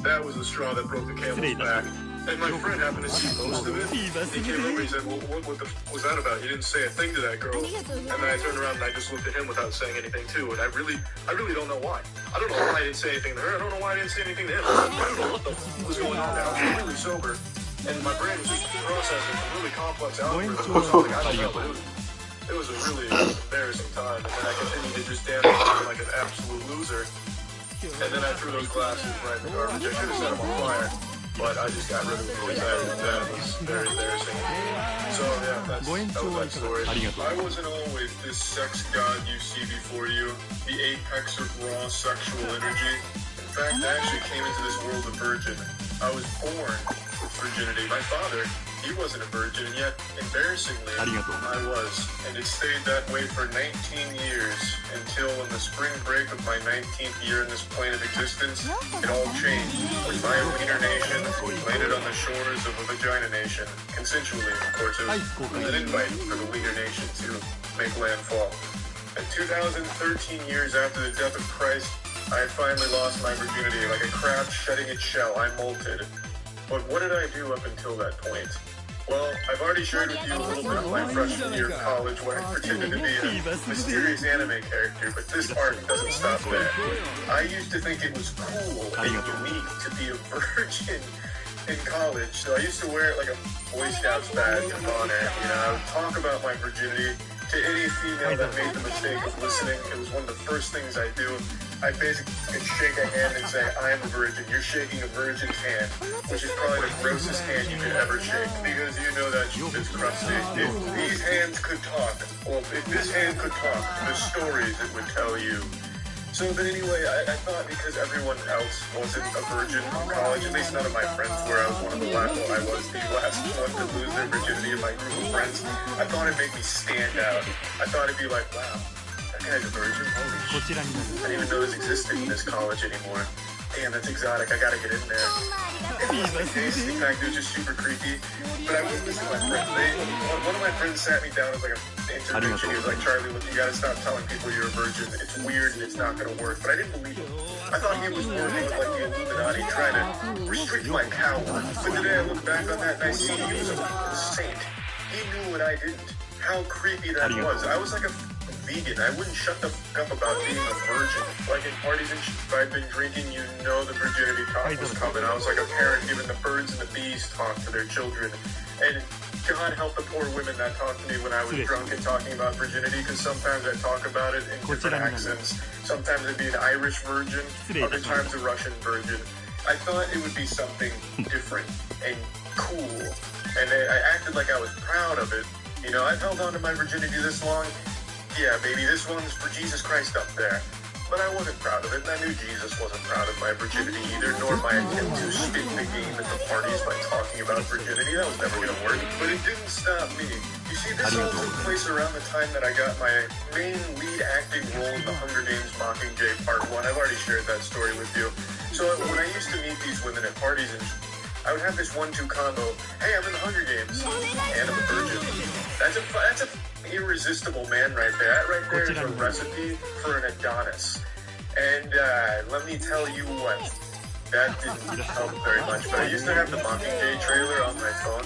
that was the straw that broke the camel's back. And my friend happened to see most of it. He came over and he said, well, what the was that about? You didn't say a thing to that girl. And then I turned around and I just looked at him without saying anything too. And I really don't know why. I don't know why I didn't say anything to her. I don't know why I didn't say anything to him. I don't know what was going on now. I was really sober. And my brain was just processing some really complex algorithms or something. I don't know, but it was a really embarrassing time. And then I continued to just dance like an absolute loser. And then I threw those glasses right in the garbage. I should have set them on fire, but I just got rid of them because that was very embarrassing. So yeah, that was that story. I wasn't always this sex god you see before you, the apex of raw sexual energy. In fact, I actually came into this world a virgin. I was born with virginity. My father, he wasn't a virgin, and yet, embarrassingly, I was. And it stayed that way for 19 years, until in the spring break of my 19th year in this plane of existence, it all changed. When my wiener nation landed on the shores of a vagina nation, consensually, of course. It was an invite for the wiener nation to make landfall. And 2013 years after the death of Christ, I had finally lost my virginity. Like a crab shedding its shell, I molted. But what did I do up until that point? Well, I've already shared with you a little bit of my freshman year of college where I pretended to be a mysterious anime character, but this arc doesn't stop there. I used to think it was cool and unique to be a virgin in college, so I used to wear it like a Boy Scouts badge of honor. I would talk about my virginity to any female that made the mistake of listening. It was one of the first things I do. I basically could shake a hand and say, I am a virgin. You're shaking a virgin's hand, which is probably the grossest hand you could ever shake, because you know that it's crusty. If these hands could talk, well, if this hand could talk, the stories it would tell you. So, but anyway, I thought because everyone else wasn't a virgin in college, at least none of my friends were, I was one of the last, well, I was the last one to lose their virginity in my group of friends, I thought it'd make me stand out. I thought it'd be like, wow, that guy's a virgin? Holy shit. I didn't even know this existed in this college anymore. Damn, that's exotic, I gotta get in there. It wasn't the case, in fact, it was just super creepy, but I wouldn't listen to my friends. One of my friends sat me down as like an intervention. He was like, Charlie, look, you gotta stop telling people you're a virgin. It's weird and it's not gonna work. But I didn't believe him. I thought he was working with like the Illuminati, trying to restrict my power. But today I look back on that and I see he was a saint. He knew what I didn't. How creepy that was. I was like a vegan. I wouldn't shut the fuck up about being a virgin. Like in parties and shit, if I'd been drinking, you know the virginity talk was coming. I was like a parent giving the birds and the bees talk to their children. And God help the poor women that talked to me when I was drunk and talking about virginity, because sometimes I talk about it in different accents. Sometimes it'd be an Irish virgin, other times a Russian virgin. I thought it would be something different and cool, and I acted like I was proud of it. You know, I've held on to my virginity this long. Yeah, baby, this one's for Jesus Christ up there. But I wasn't proud of it, and I knew Jesus wasn't proud of my virginity either, nor my attempt to spin the game at the parties by talking about virginity. That was never going to work. But it didn't stop me. You see, this all took place around the time that I got my main lead acting role in the Hunger Games Mockingjay Part 1. I've already shared that story with you. So when I used to meet these women at parties, and I would have this 1-2 combo. Hey, I'm in the Hunger Games, and I'm a virgin. That's a irresistible man right there. That right there is a recipe for an Adonis. And let me tell you what, that didn't help very much. But I used to have the Mockingjay trailer on my phone,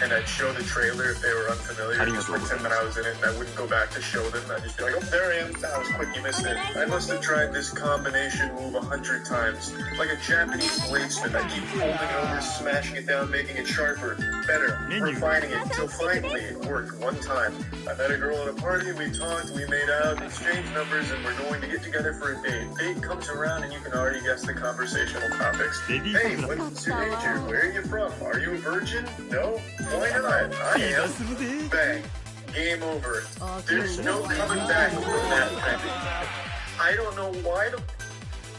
and I'd show the trailer if they were unfamiliar, just pretend that I was in it, and I wouldn't go back to show them. I'd just be like, oh, there I am. That was quick, you missed it. I must have tried this combination move 100 times. Like a Japanese bladesmith, I keep folding it over, smashing it down, making it sharper, better, refining it, until finally it worked one time. I met a girl at a party, we talked, we made out, exchanged numbers, and we're going to get together for a date. Date comes around, and you can already guess the conversational topics. Hey, what's your major? Where are you from? Are you a virgin? No? Why not? I am. Bang. Game over. There's no coming back from that thing. I don't know why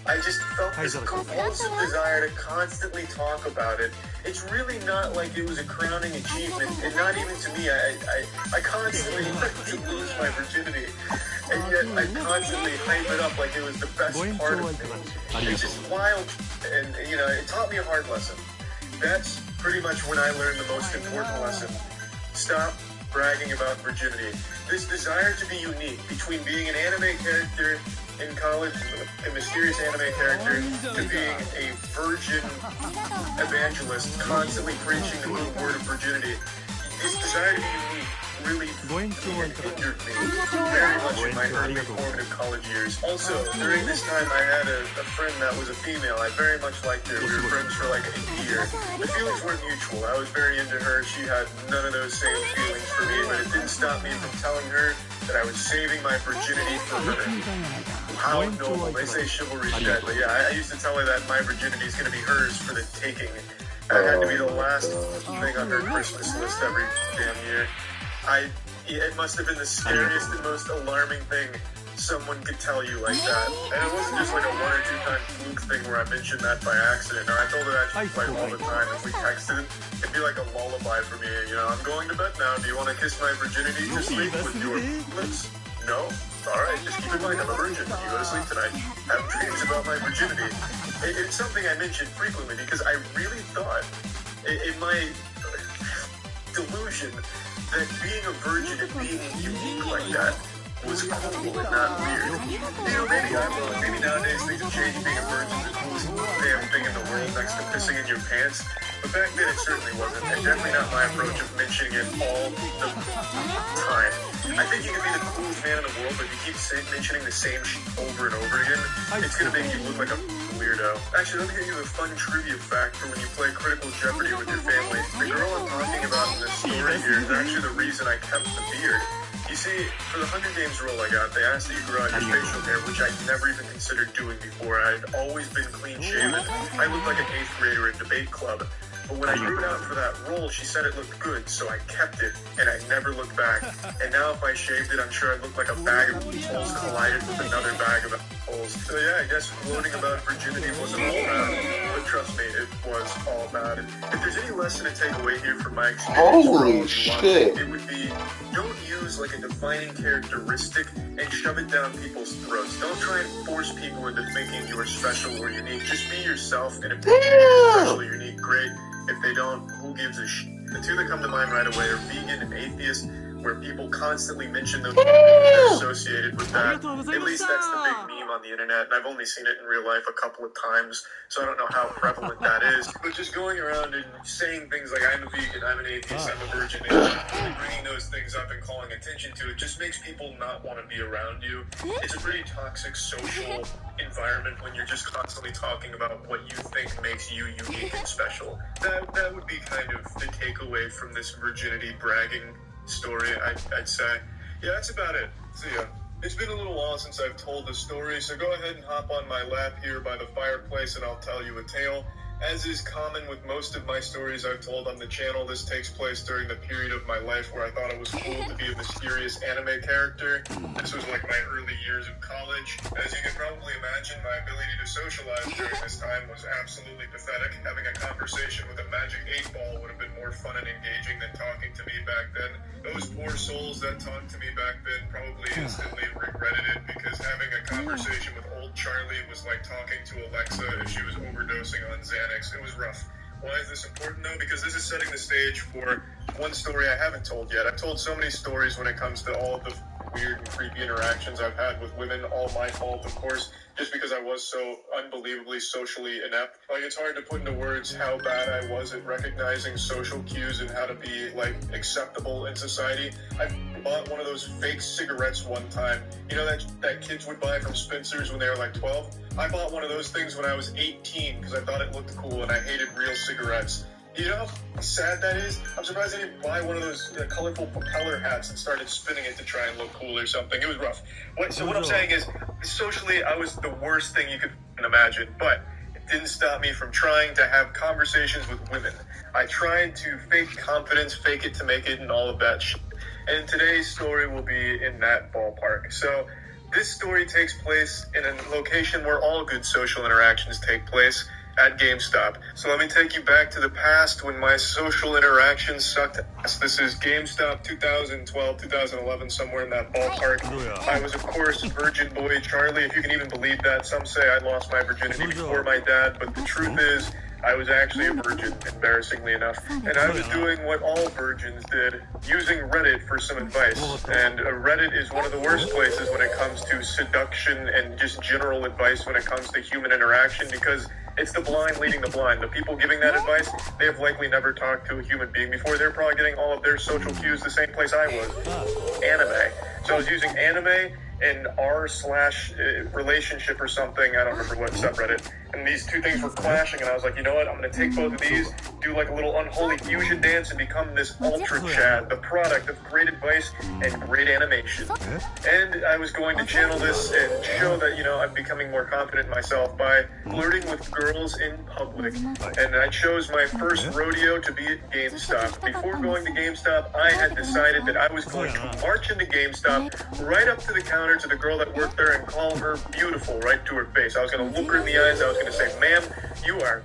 I just felt this compulsive desire to constantly talk about it. It's really not like it was a crowning achievement, and not even to me. I constantly wanted to lose my virginity, and yet I constantly hype it up like it was the best part of me. It's just wild, and you know, it taught me a hard lesson. That's pretty much when I learned the most important lesson. Stop bragging about virginity. This desire to be unique between being an anime character in college, a mysterious anime character, to being a virgin evangelist, constantly preaching the word of virginity. This desire to be unique really hindered me very much in my early formative college years. Also, during this time, I had a friend that was a female. I very much liked her. We were friends for like a year. The feelings weren't mutual. I was very into her. She had none of those same feelings for me, but it didn't stop me from telling her that I was saving my virginity for her. How noble. They say chivalry's dead, but yeah, I used to tell her that my virginity is going to be hers for the taking. I had to be the last thing on her Christmas list every damn year. It must have been the scariest and most alarming thing someone could tell you like that. And it wasn't just like a 1 or 2 time fluke thing where I mentioned that by accident. No, I told her that like all the time. If we texted, it'd be like a lullaby for me. You know, I'm going to bed now. Do you want to kiss my virginity to sleep with your lips? No? Alright, just keep in mind I'm a virgin. You go to sleep tonight. Have dreams about my virginity. It's something I mention frequently because I really thought in my delusion that being a virgin and being unique like that was cool and not weird. You know, maybe nowadays things have changed. Being a virgin is the coolest damn thing in the world next to pissing in your pants. But back then it certainly wasn't, and definitely not my approach of mentioning it all the time. I think you can be the coolest man in the world, but if you keep mentioning the same shit over and over again, it's gonna make you look like a weirdo. Actually, let me get you a fun trivia fact for when you play Critical Jeopardy with your family. The girl I'm talking about in this story here is actually the reason I kept the beard. You see, for the Hunger Games role I got, they asked that you grow out your facial hair, which I never even considered doing before. I'd always been clean-shaven. I looked like an 8th grader at debate club. But when I grew it out for that role, she said it looked good, so I kept it, and I never looked back. And now if I shaved it, I'm sure I'd look like a bag of holes collided with another bag of holes. So yeah, I guess gloating about virginity wasn't all bad, but trust me, it was all bad. If there's any lesson to take away here from my experience, Holy shit. it would be, don't use like a defining characteristic and shove it down people's throats. Don't try and force people into thinking you are special or unique. Just be yourself, and if people think you're special or unique, great. If they don't, who gives a shit? The two that come to mind right away are vegan and atheist, where people constantly mention those they're so associated with that. At least that's the big meme on the internet, and I've only seen it in real life a couple of times, so I don't know how prevalent that is. But just going around and saying things like, I'm a vegan, I'm an atheist, I'm a virgin, and bringing those things up and calling attention to it just makes people not want to be around you. It's a pretty toxic social environment when you're just constantly talking about what you think makes you unique and special. That would be kind of the takeaway from this virginity bragging story, I'd say. Yeah, that's about it. So yeah, it's been a little while since I've told the story, so go ahead and hop on my lap here by the fireplace and I'll tell you a tale. As is common with most of my stories I've told on the channel, this takes place during the period of my life where I thought it was cool to be a mysterious anime character. This was like my early years of college. As you can probably imagine, my ability to socialize during this time was absolutely pathetic. Having a conversation with a magic 8-ball would have been more fun and engaging than talking to me back then. Those poor souls that talked to me back then probably instantly regretted it, because having a conversation with old Charlie was like talking to Alexa if she was overdosing on Xanax. It was rough. Why is this important though? Because this is setting the stage for one story I haven't told yet. I've told so many stories when it comes to all of the weird and creepy interactions I've had with women. All my fault, of course, just because I was so unbelievably socially inept. Like, it's hard to put into words how bad I was at recognizing social cues and how to be, like, acceptable in society. I bought one of those fake cigarettes one time. You know that kids would buy from Spencer's when they were like 12? I bought one of those things when I was 18 because I thought it looked cool and I hated real cigarettes. You know how sad that is? I'm surprised I didn't buy one of those colorful propeller hats and started spinning it to try and look cool or something. It was rough. So what I'm saying is, socially, I was the worst thing you could imagine, but it didn't stop me from trying to have conversations with women. I tried to fake confidence, fake it to make it, and all of that shit. And today's story will be in that ballpark. So this story takes place in a location where all good social interactions take place, at GameStop. So let me take you back to the past when my social interactions sucked ass. This is GameStop 2012, 2011, somewhere in that ballpark. I was, of course, virgin boy Charlie, if you can even believe that. Some say I lost my virginity before my dad, but the truth is, I was actually a virgin, embarrassingly enough. And I was doing what all virgins did, using Reddit for some advice. And Reddit is one of the worst places when it comes to seduction and just general advice when it comes to human interaction, because it's the blind leading the blind. The people giving that advice, they have likely never talked to a human being before. They're probably getting all of their social cues the same place I was. Anime. So I was using anime and r/relationship or something. I don't remember what subreddit. And these two things were clashing, and I was like, you know what? I'm going to take both of these, do like a little unholy fusion dance, and become this ultra Chad, the product of great advice and great animation. And I was going to channel this and show that, you know, I'm becoming more confident in myself by flirting with girls in public. And I chose my first rodeo to be at GameStop. Before going to GameStop, I had decided that I was going to march into GameStop, right up to the counter to the girl that worked there, and call her beautiful right to her face. I was going to look her in the eyes. I was going to say, ma'am, you are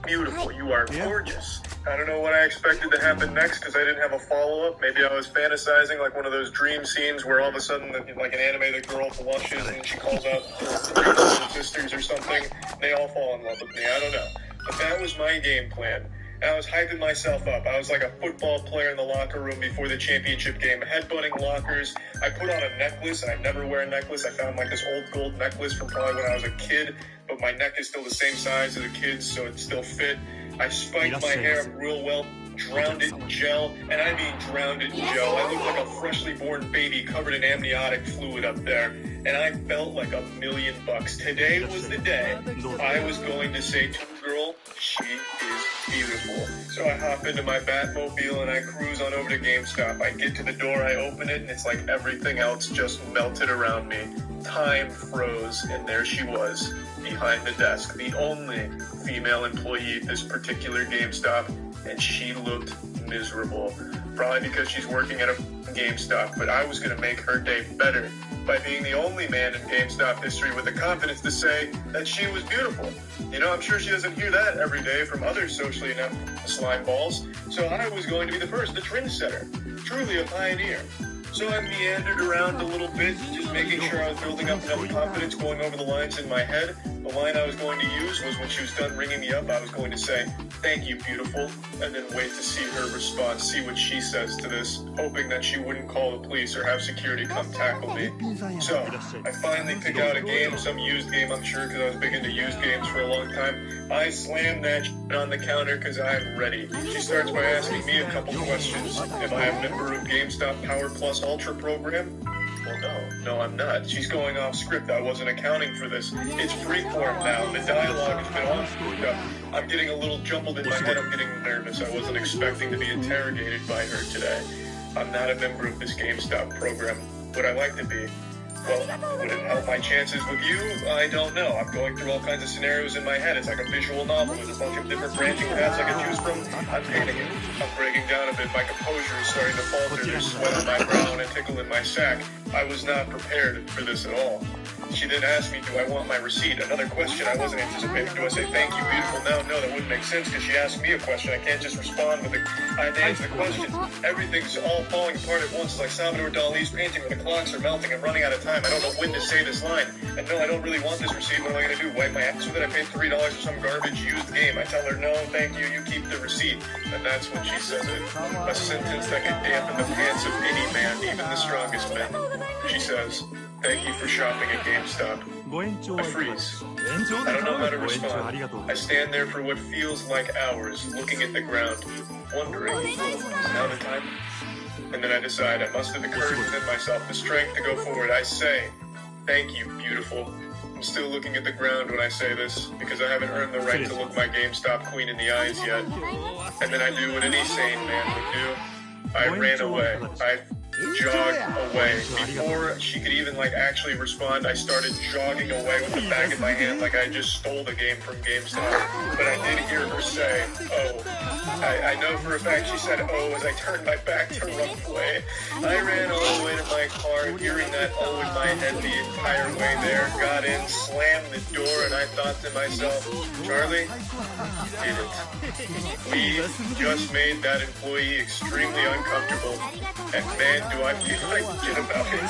beautiful. You are gorgeous. I don't know what I expected to happen next because I didn't have a follow-up. Maybe I was fantasizing like one of those dream scenes where all of a sudden, like an anime, the girl blushes and she calls out her sisters or something. They all fall in love with me. I don't know. But that was my game plan. I was hyping myself up. I was like a football player in the locker room before the championship game, headbutting lockers. I put on a necklace, and I never wear a necklace. I found like this old gold necklace from probably when I was a kid, but my neck is still the same size as a kid's, so it still fit. I spiked my hair up real well, drowned it in gel, and I mean drowned it in gel. I looked like a freshly born baby covered in amniotic fluid up there, and I felt like $1,000,000. Today was the day I was going to say to the girl, she is beautiful. So I hop into my Batmobile and I cruise on over to GameStop. I get to the door, I open it, and it's like everything else just melted around me. Time froze, and there she was, behind the desk, the only female employee at this particular GameStop, and she looked miserable. Probably because she's working at a GameStop, but I was going to make her day better by being the only man in GameStop history with the confidence to say that she was beautiful. You know, I'm sure she doesn't hear that every day from other socially inept slime balls, so I was going to be the first, the trendsetter, truly a pioneer. So I meandered around a little bit, just making sure I was building up enough confidence going over the lines in my head. The line I was going to use was when she was done ringing me up, I was going to say, "Thank you, beautiful," and then wait to see her response, see what she says to this, hoping that she wouldn't call the police or have security come tackle me. So, I finally pick out a game, some used game, I'm sure, because I was big into used games for a long time. I slam that shit on the counter because I'm ready. She starts by asking me a couple questions. Am I a member of GameStop Power Plus Ultra program? Well, no, I'm not. She's going off script. I wasn't accounting for this. It's freeform now. The dialogue has been all screwed up. I'm getting a little jumbled in my head. I'm getting nervous. I wasn't expecting to be interrogated by her today. I'm not a member of this GameStop program. Would I like to be? Well, would it help my chances with you? I don't know. I'm going through all kinds of scenarios in my head. It's like a visual novel with a bunch of different branching paths I can choose from. I'm panicking. I'm breaking down a bit. My composure is starting to falter. There's sweat on my brow and a tickle in my sack. I was not prepared for this at all. She then asked me, do I want my receipt? Another question I wasn't anticipating. Do I say, thank you, beautiful? No, that wouldn't make sense because she asked me a question. I can't just respond with I had to answer the question. Everything's all falling apart at once like Salvador Dali's painting where the clocks are melting and running out of time. I don't know when to say this line. And no, I don't really want this receipt. What am I going to do? Wipe my ass with it? I paid $3 for some garbage used game. I tell her, no, thank you. You keep the receipt. And that's when she says it. A sentence that could dampen the pants of any man, even the strongest men. She says, thank you for shopping at GameStop. I freeze. I don't know how to respond. I stand there for what feels like hours, looking at the ground, wondering, is now the time? And then I decide I muster the courage within myself, the strength to go forward. I say, thank you, beautiful. I'm still looking at the ground when I say this, because I haven't earned the right to look my GameStop queen in the eyes yet. And then I do what any sane man would do. I ran away. I jogged away. Before she could even actually respond, I started jogging away with the bag in my hand like I just stole the game from GameStop. But I did hear her say, oh. I know for a fact she said, oh, as I turned my back to run away. I ran all the way to my car, hearing that oh in my head the entire way there, got in, slammed the door, and I thought to myself, Charlie, did it. We just made that employee extremely uncomfortable, and man, do I feel like shit about it.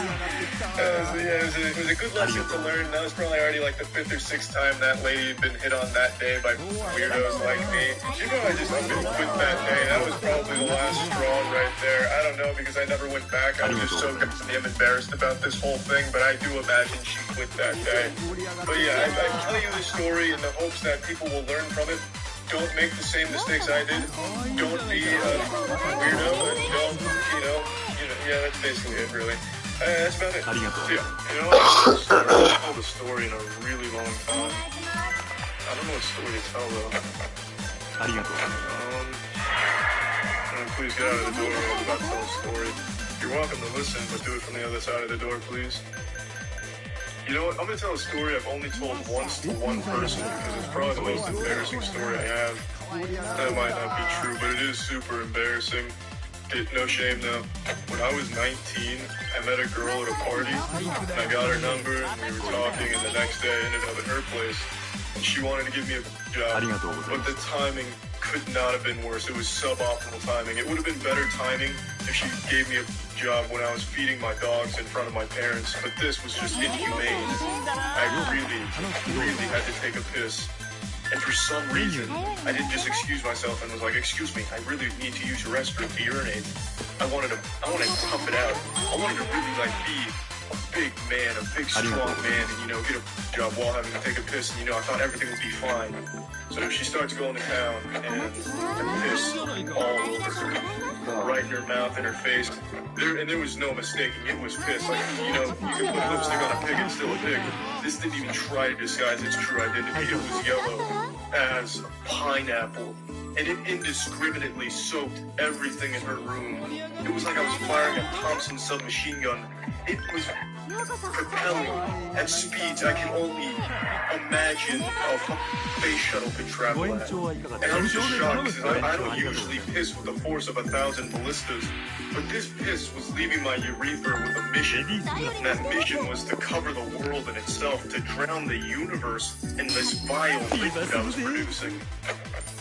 It was a good lesson to learn. That was probably already the 5th or 6th time that lady had been hit on that day by weirdos like me. She probably just quit that day. That was probably the last straw right there. I don't know because I never went back. I was just so goddamn embarrassed about this whole thing, but I do imagine she quit that day. But yeah, I tell you this story in the hopes that people will learn from it. Don't make the same mistakes I did. Don't be a weirdo, and don't, yeah, that's basically it, really. That's about it. So, yeah, I haven't told a story in a really long time. I don't know what story to tell, though. Please get out of the door. I'm about to tell a story. You're welcome to listen, but do it from the other side of the door, please. You know what? I'm going to tell a story I've only told once to one person because it's probably the most embarrassing story I have. That might not be true, but it is super embarrassing. No shame though. When I was 19, I met a girl at a party, and I got her number, and we were talking, and the next day I ended up at her place. And she wanted to give me a job, but the timing could not have been worse. It was suboptimal timing. It would have been better timing if she gave me a job when I was feeding my dogs in front of my parents, but this was just inhumane. I really had to take a piss. And for some reason, I didn't just excuse myself and was like, excuse me, I really need to use your restroom to urinate. I wanted to pump it out. I wanted to really be a big man, a big strong man, and get a job while having to take a piss, and I thought everything would be fine. So she starts going to town, and piss all over her, right in her mouth and her face. There was no mistaking, it was piss. You can put lipstick on a pig and still a pig. This didn't even try to disguise its true identity. It was yellow as pineapple, and it indiscriminately soaked everything in her room. It was like I was firing a Thompson submachine gun. It was propelling at speeds I can only imagine a space shuttle could travel at. And I was just shocked because I don't usually piss with the force of 1,000 ballistas, but this piss was leaving my urethra with a mission, and that mission was to cover the world in itself, to drown the universe in this vile liquid I was producing.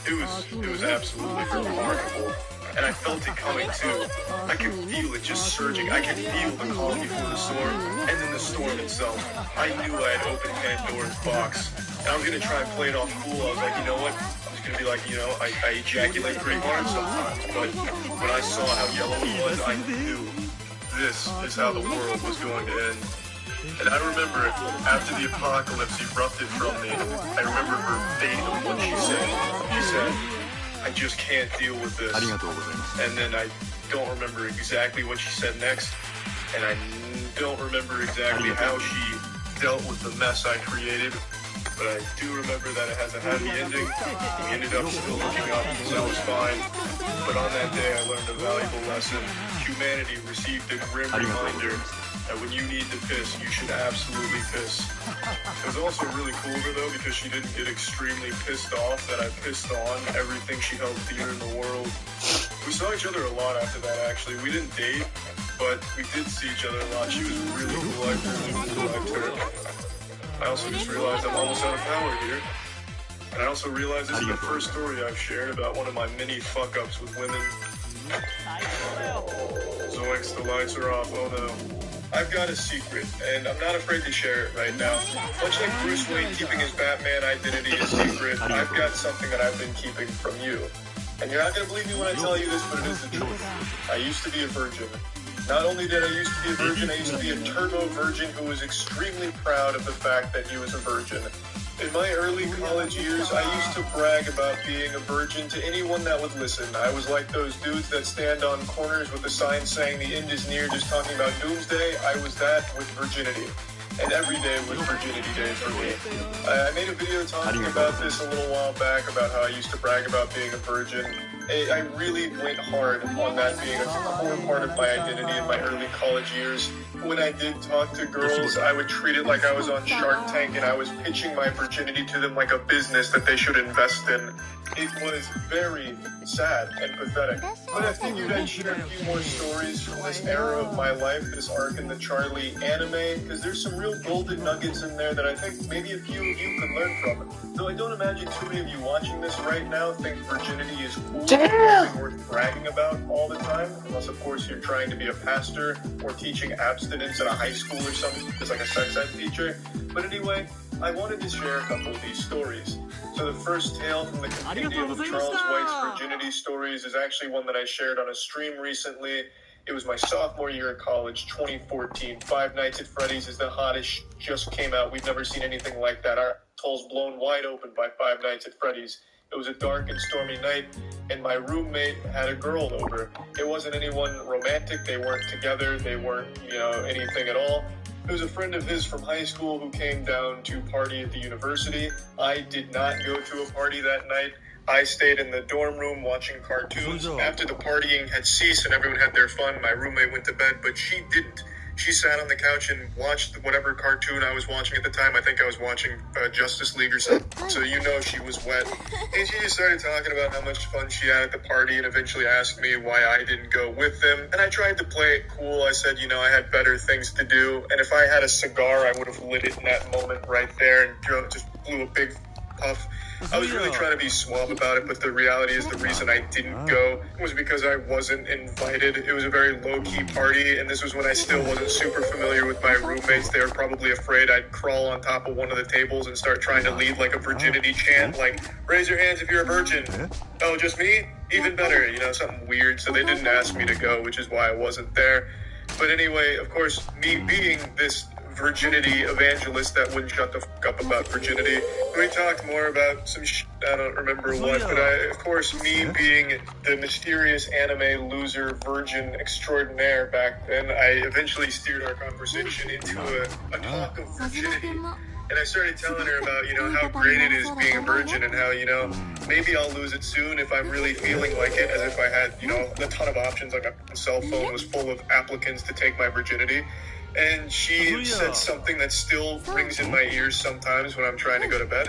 It was absolutely remarkable. And I felt it coming too. I could feel it just surging. I could feel the calm before the storm, and then the storm itself. I knew I had opened Pandora's box. And I was gonna try and play it off cool. I was like, you know what? I was gonna be like, I ejaculate pretty hard sometimes, but when I saw how yellow it was, I knew this is how the world was going to end. And I remember after the apocalypse erupted from me, I remember verbatim what she said. She said, I just can't deal with this. And then I don't remember exactly what she said next, and I don't remember exactly how she dealt with the mess I created, but I do remember that it has a happy ending. We ended up still hooking up, so that was fine. But on that day, I learned a valuable lesson. Humanity received a grim reminder that when you need to piss, you should absolutely piss. It was also really cool of her, though, because she didn't get extremely pissed off that I pissed on everything she held dear in the world. We saw each other a lot after that, actually. We didn't date, but we did see each other a lot. She was really cool. I really liked her. I also just realized I'm almost out of power here. And I also realized this is the first story I've shared about one of my many fuck-ups with women. Zoinks, the lights are off. Oh no. I've got a secret, and I'm not afraid to share it right now. Much like Bruce Wayne keeping his Batman identity a secret, I've got something that I've been keeping from you. And you're not going to believe me when I tell you this, but it is the truth. I used to be a virgin. Not only did I used to be a virgin, I used to be a turbo virgin who was extremely proud of the fact that he was a virgin. In my early college years, I used to brag about being a virgin to anyone that would listen. I was like those dudes that stand on corners with a sign saying the end is near, just talking about doomsday. I was that with virginity. And every day was virginity day for me. I made a video talking about this a little while back, about how I used to brag about being a virgin. I really went hard on that being a core part of my identity in my early college years. When I did talk to girls, I would treat it like I was on Shark Tank and I was pitching my virginity to them like a business that they should invest in. It was very sad and pathetic. But I figured I'd share a few more stories from this era of my life, this arc in the Charlie anime, because there's some real golden nuggets in there that I think maybe a few of you could learn from. Though I don't imagine too many of you watching this right now think virginity is cool and something worth bragging about all the time, unless of course you're trying to be a pastor or teaching abstinence at a high school or something as like a sex ed teacher. But anyway, I wanted to share a couple of these stories. So the first tale from the compendium of Charles White's virginity stories is actually one that I shared on a stream recently. It was my sophomore year at college, 2014. Five Nights at Freddy's is the hottest just came out. We've never seen anything like that. Our assholes blown wide open by Five Nights at Freddy's. It was a dark and stormy night, and my roommate had a girl over. It wasn't anyone romantic. They weren't together. They weren't, anything at all. It was a friend of his from high school who came down to party at the university. I did not go to a party that night. I stayed in the dorm room watching cartoons. After the partying had ceased and everyone had their fun, my roommate went to bed, but she didn't. She sat on the couch and watched whatever cartoon I was watching at the time. I think I was watching Justice League or something. So she was wet. And she just started talking about how much fun she had at the party and eventually asked me why I didn't go with them. And I tried to play it cool. I said, I had better things to do. And if I had a cigar, I would have lit it in that moment right there and just blew a big puff. I was really trying to be suave about it, but the reality is the reason I didn't go was because I wasn't invited. It was a very low-key party, and this was when I still wasn't super familiar with my roommates. They were probably afraid I'd crawl on top of one of the tables and start trying to lead like a virginity chant, like, raise your hands if you're a virgin. Oh, just me? Even better, something weird. So they didn't ask me to go, which is why I wasn't there. But anyway, of course, me being this virginity evangelist that wouldn't shut the fuck up about virginity. We talked more about some I don't remember what, but of course, me being the mysterious anime loser virgin extraordinaire back then, I eventually steered our conversation into a talk of virginity. And I started telling her about, how great it is being a virgin and how, maybe I'll lose it soon if I'm really feeling like it, as if I had, a ton of options, like a cell phone was full of applicants to take my virginity. And she said something that still rings in my ears sometimes when I'm trying to go to bed.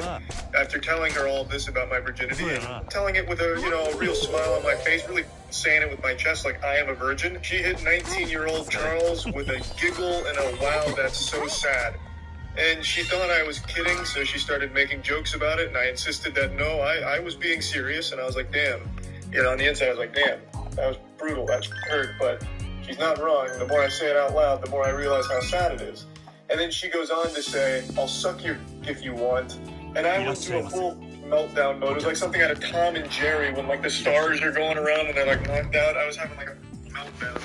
After telling her all this about my virginity and telling it with a real smile on my face, really saying it with my chest like I am a virgin, she hit 19-year-old Charles with a giggle and a wow, that's so sad. And she thought I was kidding, so she started making jokes about it, and I insisted that no, I was being serious, and I was like, damn. On the inside, I was like, damn, that was brutal, that hurt, but she's not wrong. The more I say it out loud, the more I realize how sad it is. And then she goes on to say, I'll suck your dick if you want. And I went to a full meltdown mode. It was like something out of Tom and Jerry when like the stars are going around and they're like knocked out. I was having like a meltdown.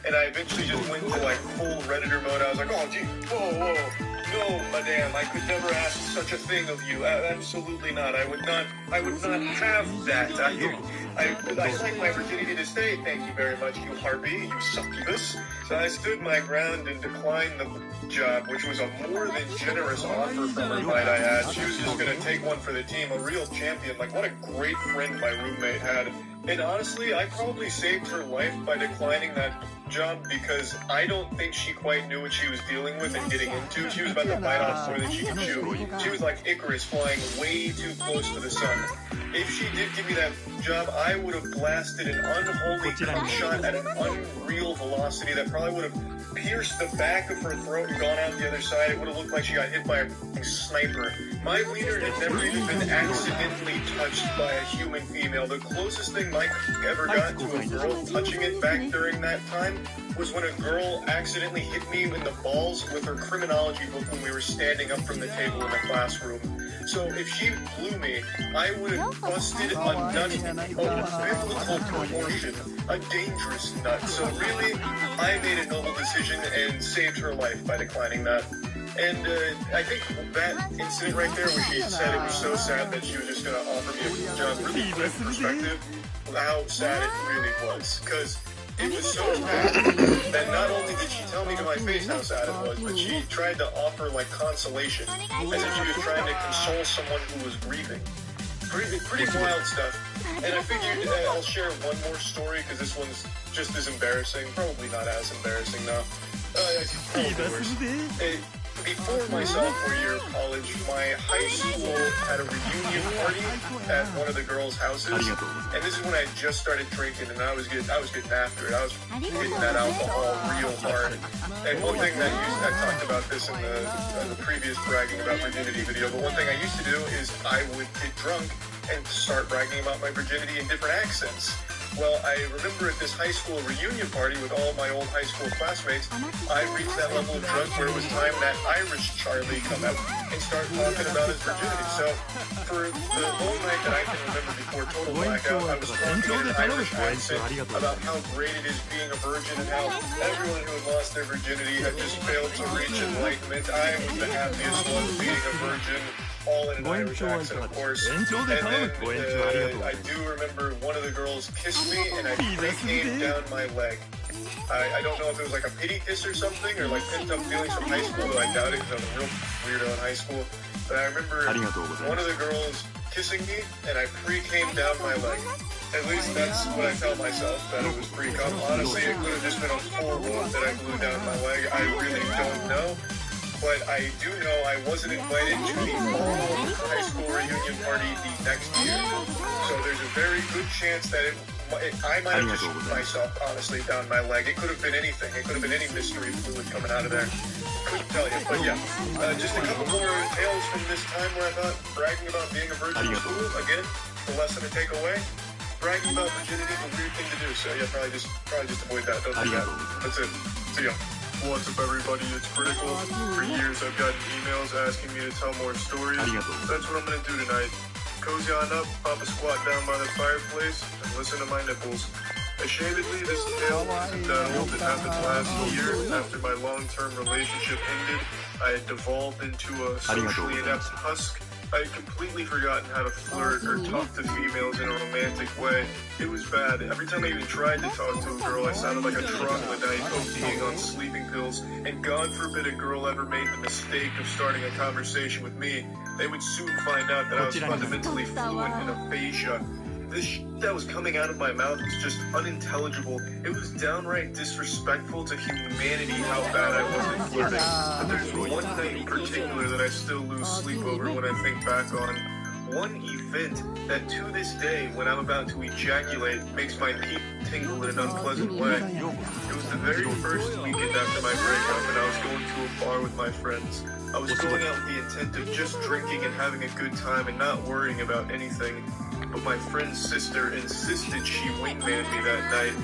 And I eventually just went to like full Redditor mode. I was like, oh gee, whoa, no, madame, I could never ask such a thing of you. Absolutely not. I would not have that. I'd like my virginity to stay. Thank you very much, you harpy, you succubus. So I stood my ground and declined the job, which was a more than generous offer from her, might I add. She was just gonna take one for the team, a real champion. Like, what a great friend my roommate had. And honestly, I probably saved her life by declining that job because I don't think she quite knew what she was dealing with and getting into. She was about to bite off more than she could chew. She was like Icarus flying way too close to the sun. If she did give me that job, I would have blasted an unholy shot at an unreal velocity that probably would have pierced the back of her throat and gone out the other side. It would have looked like she got hit by a sniper. My wiener had never even been accidentally touched by a human female. The closest thing Mike ever got to a girl touching it back during that time was when a girl accidentally hit me in the balls with her criminology book when we were standing up from the table in the classroom. So if she blew me, I would have busted a nut of biblical proportion, a dangerous nut. So really, I made a noble decision and saved her life by declining that. And I think that incident right there where she said it was so sad that she was just going to offer me a job really put into perspective how sad it really was. Because it was so sad that not only did she tell me to my face how sad it was, but she tried to offer like consolation, as if she was trying to console someone who was grieving. Pretty wild stuff. And I figured I'll share one more story because this one's just as embarrassing. Probably not as embarrassing though. Probably worse. Before my sophomore year of college, my high school had a reunion party at one of the girls' houses, and this is when I had just started drinking, and I was getting after it. I was getting that alcohol real hard. And one thing that I talked about this in the previous bragging about virginity video, but one thing I used to do is I would get drunk and start bragging about my virginity in different accents. Well, I remember at this high school reunion party with all my old high school classmates, I reached that level of drunk where it was time that Irish Charlie come out and start talking about his virginity. So, for the whole night that I can remember before total blackout, I was talking in an Irish accent about how great it is being a virgin and how everyone who had lost their virginity had just failed to reach enlightenment. I was the happiest one being a virgin. all in an Irish accent, of course. And then I do remember one of the girls kissed me, and I came down my leg. I don't know if it was like a pity kiss or something, or like pent up feelings from high school, though I doubt it because I was a real weirdo in high school. But I remember one of the girls kissing me, and I came down my leg. At least that's what I tell myself, that it was pre-cum. Honestly, it could have just been a full wound that I glued down my leg. I really don't know. But I do know I wasn't invited to the formal high school reunion party the next year. So there's a very good chance that I might have just shoot myself, honestly, down my leg. It could have been anything. It could have been any mystery fluid coming out of there. Couldn't tell you. But yeah, just a couple more tales from this time where I thought bragging about being a virgin was cool. Again, the lesson to take away. Bragging about virginity is a weird thing to do. So yeah, probably just avoid that. Don't do that. That's it. See ya. What's up, everybody? It's Critical. For years, I've gotten emails asking me to tell more stories. That's what I'm going to do tonight. Cozy on up, pop a squat down by the fireplace, and listen to my nipples. Ashamedly, this tale isn't that old. It happened last year. After my long-term relationship ended, I had devolved into a socially inept husk. I had completely forgotten how to flirt or talk to females in a romantic way. It was bad. Every time I even tried to talk to a girl, I sounded like a troglodyte ODing on sleeping pills. And God forbid a girl ever made the mistake of starting a conversation with me. They would soon find out that I was fundamentally fluent in aphasia. This that was coming out of my mouth was just unintelligible. It was downright disrespectful to humanity how bad I was at flirting. But there's one night in particular that I still lose sleep over when I think back on. One event that to this day, when I'm about to ejaculate, makes my feet tingle in an unpleasant way. It was the very first weekend after my breakup, and I was going to a bar with my friends. I was going out with the intent of just drinking and having a good time and not worrying about anything. But my friend's sister insisted she wingman me that night,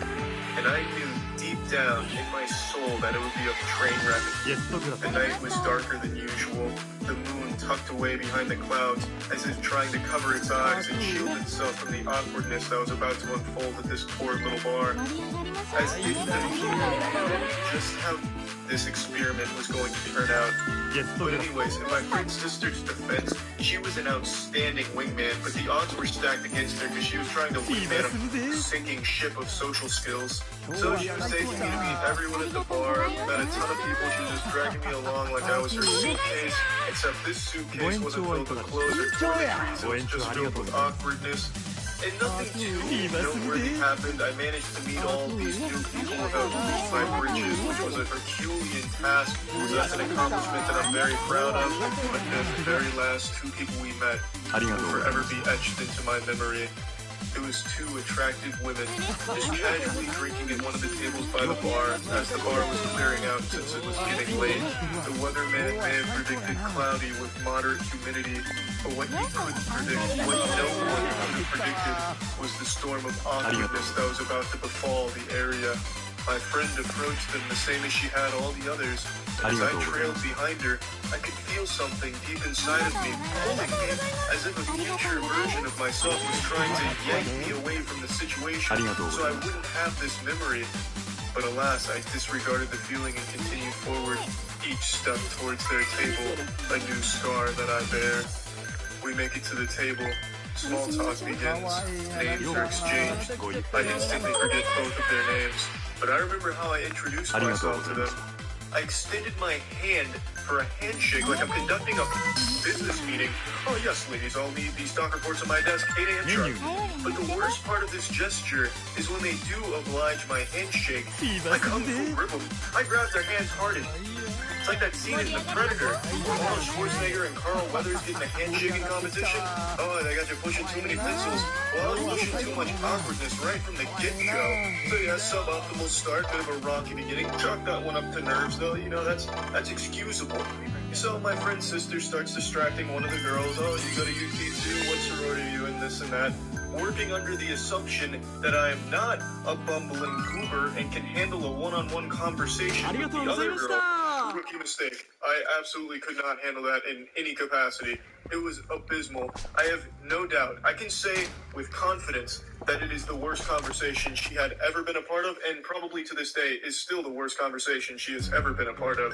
and I knew deep down in my soul that it would be a train wreck. The night was darker than usual, the moon tucked away behind the clouds, as if trying to cover its eyes and shield itself from the awkwardness that was about to unfold at this poor little bar. As if I just how this experiment was going to turn out. But anyways, in my friend's sister's defense, she was an outstanding wingman, but the odds were stacked against her because she was trying to wingman a sinking ship of social skills. So she was taking me to meet everyone at the bar. We met a ton of people. She was just dragging me along like I was her suitcase, except this suitcase wasn't filled with clothes or toiletries. It was just filled with awkwardness. And nothing too noteworthy happened. I managed to meet all these new people without losing my britches, which was a Herculean task. So that's an accomplishment that I'm very proud of. But then the very last two people we met will forever be etched into my memory. It was two attractive women, just casually drinking at one of the tables by the bar. As the bar was clearing out since it was getting late, the weatherman may have predicted cloudy with moderate humidity, but what he couldn't predict, what no one could have predicted, was the storm of awkwardness that was about to befall the area. My friend approached them the same as she had all the others. As I trailed behind her, I could feel something deep inside of me pulling me, as if a future version of myself was trying to yank me away from the situation so I wouldn't have this memory. But alas, I disregarded the feeling and continued forward, each step towards their table, a new scar that I bear. We make it to the table. Small talk begins. Names are exchanged. I instantly forget both of their names, but I remember how I introduced myself to them. I extended my hand for a handshake like I'm conducting a business meeting. Oh yes, ladies, I'll leave these stock reports on my desk 8 a.m. sharp. But the worst part of this gesture is when they do oblige my handshake, I come to grip them. I grab their hands hard and it's like that scene in The Predator where Arnold Schwarzenegger and Carl Weathers get in a handshaking competition. Oh, they got you pushing too many pencils. Well, I was pushing too much awkwardness right from the get-go. So yeah, suboptimal start, bit of a rocky beginning. Chalk that one up to nerves, though. You know, that's excusable. So my friend's sister starts distracting one of the girls. Oh, you go to UT too? What sorority are you in? This and that. Working under the assumption that I am not a bumbling goober and can handle a one-on-one conversation with the other girl. Rookie mistake. I absolutely could not handle that in any capacity. It was abysmal. I have no doubt. I can say with confidence that it is the worst conversation she had ever been a part of, and probably to this day is still the worst conversation she has ever been a part of.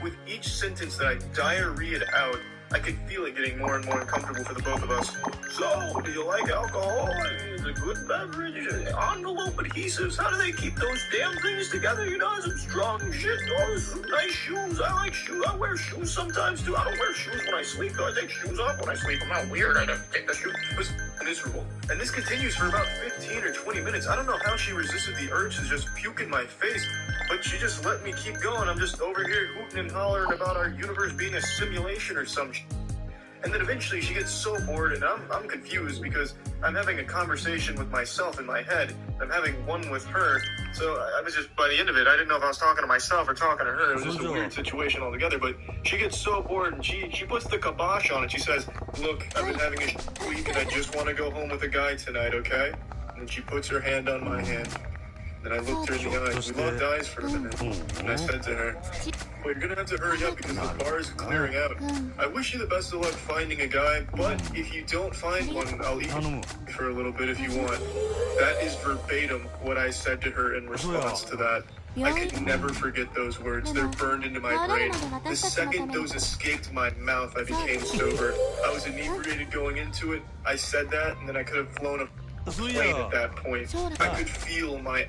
With each sentence that I diarrheaed out, I could feel it getting more and more uncomfortable for the both of us. So, do you like alcohol? Is it a good beverage? Envelope adhesives? How do they keep those damn things together? You know, some strong shit. Oh, some nice shoes. I like shoes. I wear shoes sometimes too. I don't wear shoes when I sleep though. I take shoes off when I sleep. I'm not weird. I don't take the shoes. It was miserable. And this continues for about 15 or 20 minutes. I don't know how she resisted the urge to just puke in my face, but she just let me keep going. I'm just over here hooting and hollering about our universe being a simulation or some shit. And then eventually she gets so bored, and I'm confused because I'm having a conversation with myself in my head. I'm having one with her. So I was just, by the end of it, I didn't know if I was talking to myself or talking to her. It was just a weird situation altogether. But she gets so bored, and she puts the kibosh on it. She says, look, I've been having a week, and I just want to go home with a guy tonight, okay? And she puts her hand on my hand. Then I looked her in the eyes. We locked eyes for a minute. And I said to her, well, you're gonna have to hurry up because the bar is clearing out. I wish you the best of luck finding a guy, but if you don't find one, I'll eat you for a little bit if you want. That is verbatim what I said to her in response to that. I could never forget those words. They're burned into my brain. The second those escaped my mouth, I became sober. I was inebriated going into it. I said that, and then I could have flown a plane at that point. I could feel my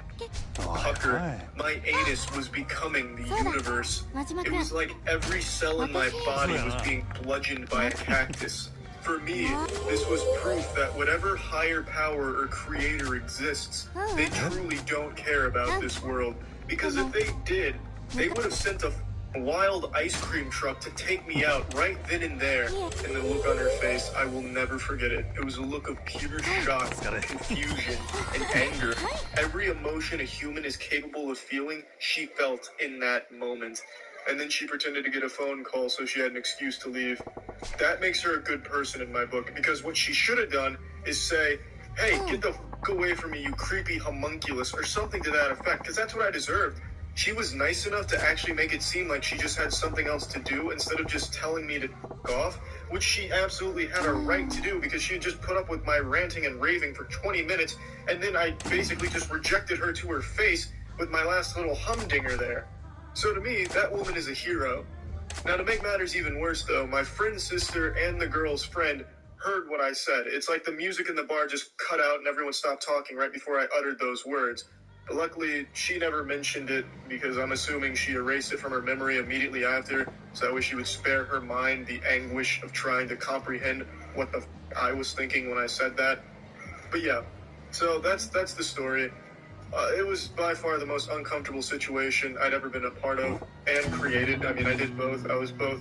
pucker. My anus was becoming the universe. It was like every cell in my body was being bludgeoned by a cactus. For me, this was proof that whatever higher power or creator exists, they truly don't care about this world. Because if they did, they would have sent a wild ice cream truck to take me out right then and there. And the look on her face, I will never forget it. It was a look of pure shock, confusion, and anger. Every emotion a human is capable of feeling, she felt in that moment. And then she pretended to get a phone call so she had an excuse to leave. That makes her a good person in my book, because what she should have done is say, hey, get the f*** away from me, you creepy homunculus, or something to that effect, because that's what I deserved. She was nice enough to actually make it seem like she just had something else to do instead of just telling me to f*** off, which she absolutely had a right to do because she had just put up with my ranting and raving for 20 minutes, and then I basically just rejected her to her face with my last little humdinger there. So to me, that woman is a hero. Now, to make matters even worse, though, my friend's sister and the girl's friend heard what I said. It's like the music in the bar just cut out and everyone stopped talking right before I uttered those words. But luckily, she never mentioned it because I'm assuming she erased it from her memory immediately after, so that way she would spare her mind the anguish of trying to comprehend what the f*** I was thinking when I said that. But yeah, so that's the story. It was by far the most uncomfortable situation I'd ever been a part of and created. I mean, I did both. I was both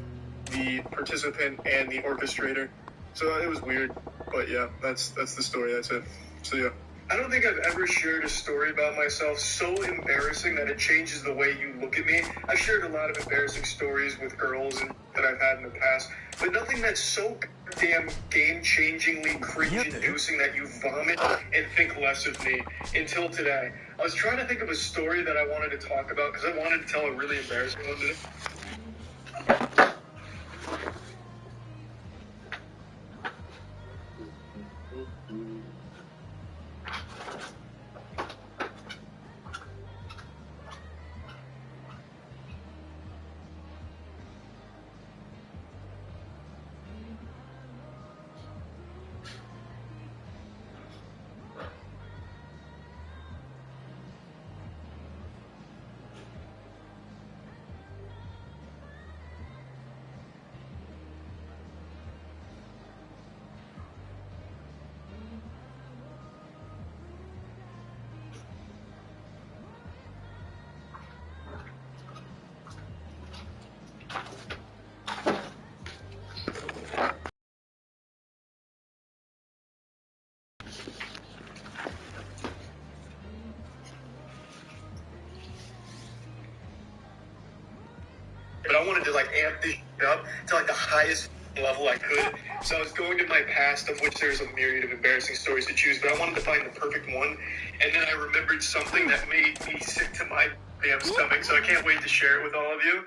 the participant and the orchestrator. So it was weird. But yeah, that's the story. That's it. So yeah. I don't think I've ever shared a story about myself so embarrassing that it changes the way you look at me. I've shared a lot of embarrassing stories with girls and that I've had in the past, but nothing that's so damn game-changingly cringe-inducing that you vomit and think less of me until today. I was trying to think of a story that I wanted to talk about because I wanted to tell a really embarrassing one today. But I wanted to like amp this up to like the highest level I could. So I was going to my past, of which there's a myriad of embarrassing stories to choose, but I wanted to find the perfect one. And then I remembered something that made me sick to my damn stomach, so I can't wait to share it with all of you.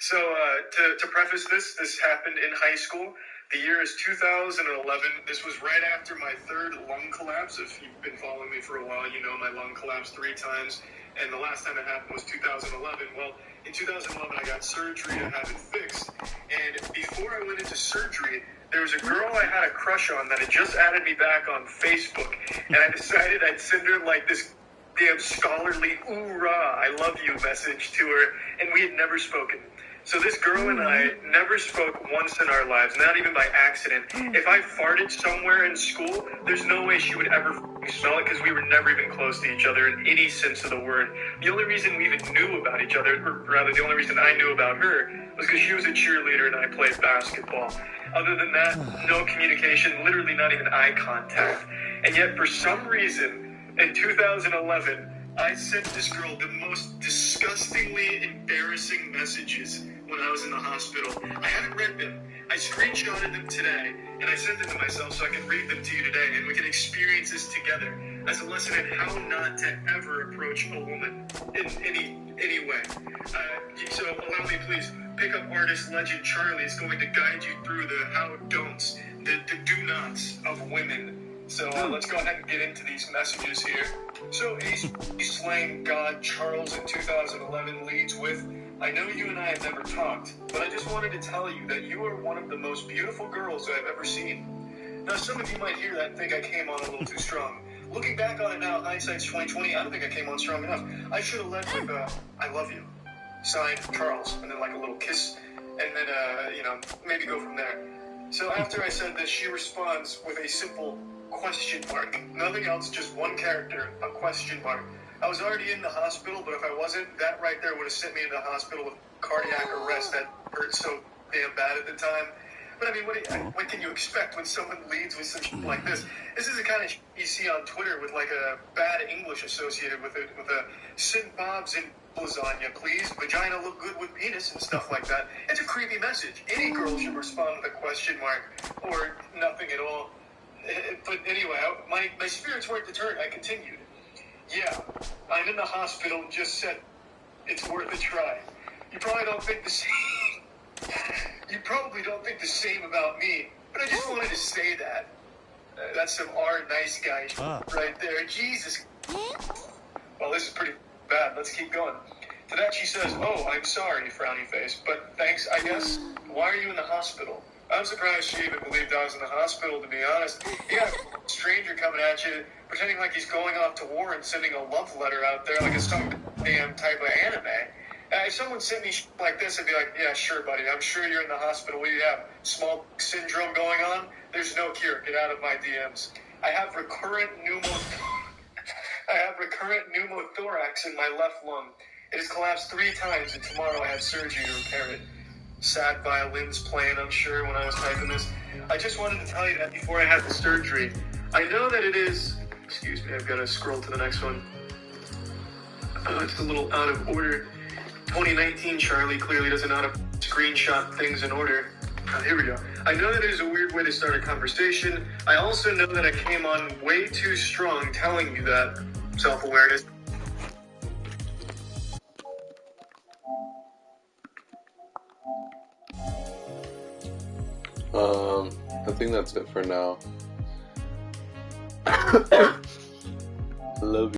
So to preface this happened in high school. The year is 2011. This was right after my third lung collapse. If you've been following me for a while, you know my lung collapsed 3 times. And the last time it happened was 2011. Well, in 2011, I got surgery to have it fixed. And before I went into surgery, there was a girl I had a crush on that had just added me back on Facebook. And I decided I'd send her like this damn scholarly "oorah, I love you" message to her. And we had never spoken. So this girl and I never spoke once in our lives, not even by accident. If I farted somewhere in school, there's no way she would ever smell it because we were never even close to each other in any sense of the word. The only reason we even knew about each other, or rather the only reason I knew about her, was because she was a cheerleader and I played basketball. Other than that, no communication, literally not even eye contact. And yet for some reason, in 2011, I sent this girl the most disgustingly embarrassing messages when I was in the hospital. I haven't read them. I screenshotted them today, and I sent them to myself so I can read them to you today, and we can experience this together as a lesson in how not to ever approach a woman in any way. So allow me, please, pick up artist legend Charlie is going to guide you through the how-don'ts, the do-nots of women. So let's go ahead and get into these messages here. So a slang god Charles in 2011 leads with, "I know you and I have never talked, but I just wanted to tell you that you are one of the most beautiful girls I've ever seen." Now some of you might hear that and think I came on a little too strong. Looking back on it now, hindsight's 2020, I don't think I came on strong enough. I should have led with "I love you," signed Charles, and then like a little kiss, and then maybe go from there. So after I said this, she responds with a simple question mark. Nothing else, just one character, a question mark. I was already in the hospital, but if I wasn't, that right there would have sent me into the hospital with cardiac arrest. That hurt so damn bad at the time. But I mean, what can you expect when someone leads with some shit like this? This is the kind of shit you see on Twitter with like a bad English associated with it, with a St. Bob's and lasagna, please. Vagina look good with penis and stuff like that. It's a creepy message. Any girl should respond with a question mark or nothing at all. But anyway, my spirits weren't deterred. I continued. "Yeah, I'm in the hospital and just said it's worth a try. You probably don't think the same. You probably don't think the same about me, but I just wanted to say that." That's some nice guy right there. Jesus. Well, this is pretty bad. Let's keep going. To that she says, "Oh, I'm sorry," frowny face, "but thanks, I guess. Why are you in the hospital?" I'm surprised she even believed I was in the hospital, to be honest. You got a stranger coming at you, pretending like he's going off to war and sending a love letter out there like it's some damn type of anime. If someone sent me shit like this, I'd be like, "Yeah, sure, buddy. I'm sure you're in the hospital. What do you have? Small syndrome going on? There's no cure. Get out of my DMs. I have recurrent pneumothorax in my left lung. It has collapsed 3 times, and tomorrow I have surgery to repair it." Sad violins playing, I'm sure, when I was typing this. "I just wanted to tell you that before I had the surgery. I know that it is..." Excuse me, I've got to scroll to the next one. It's a little out of order. 2019 Charlie clearly doesn't know how to screenshot things in order. Here we go. "I know that it is a weird way to start a conversation. I also know that I came on way too strong telling you that." Self-awareness. I think that's it for now. Love you.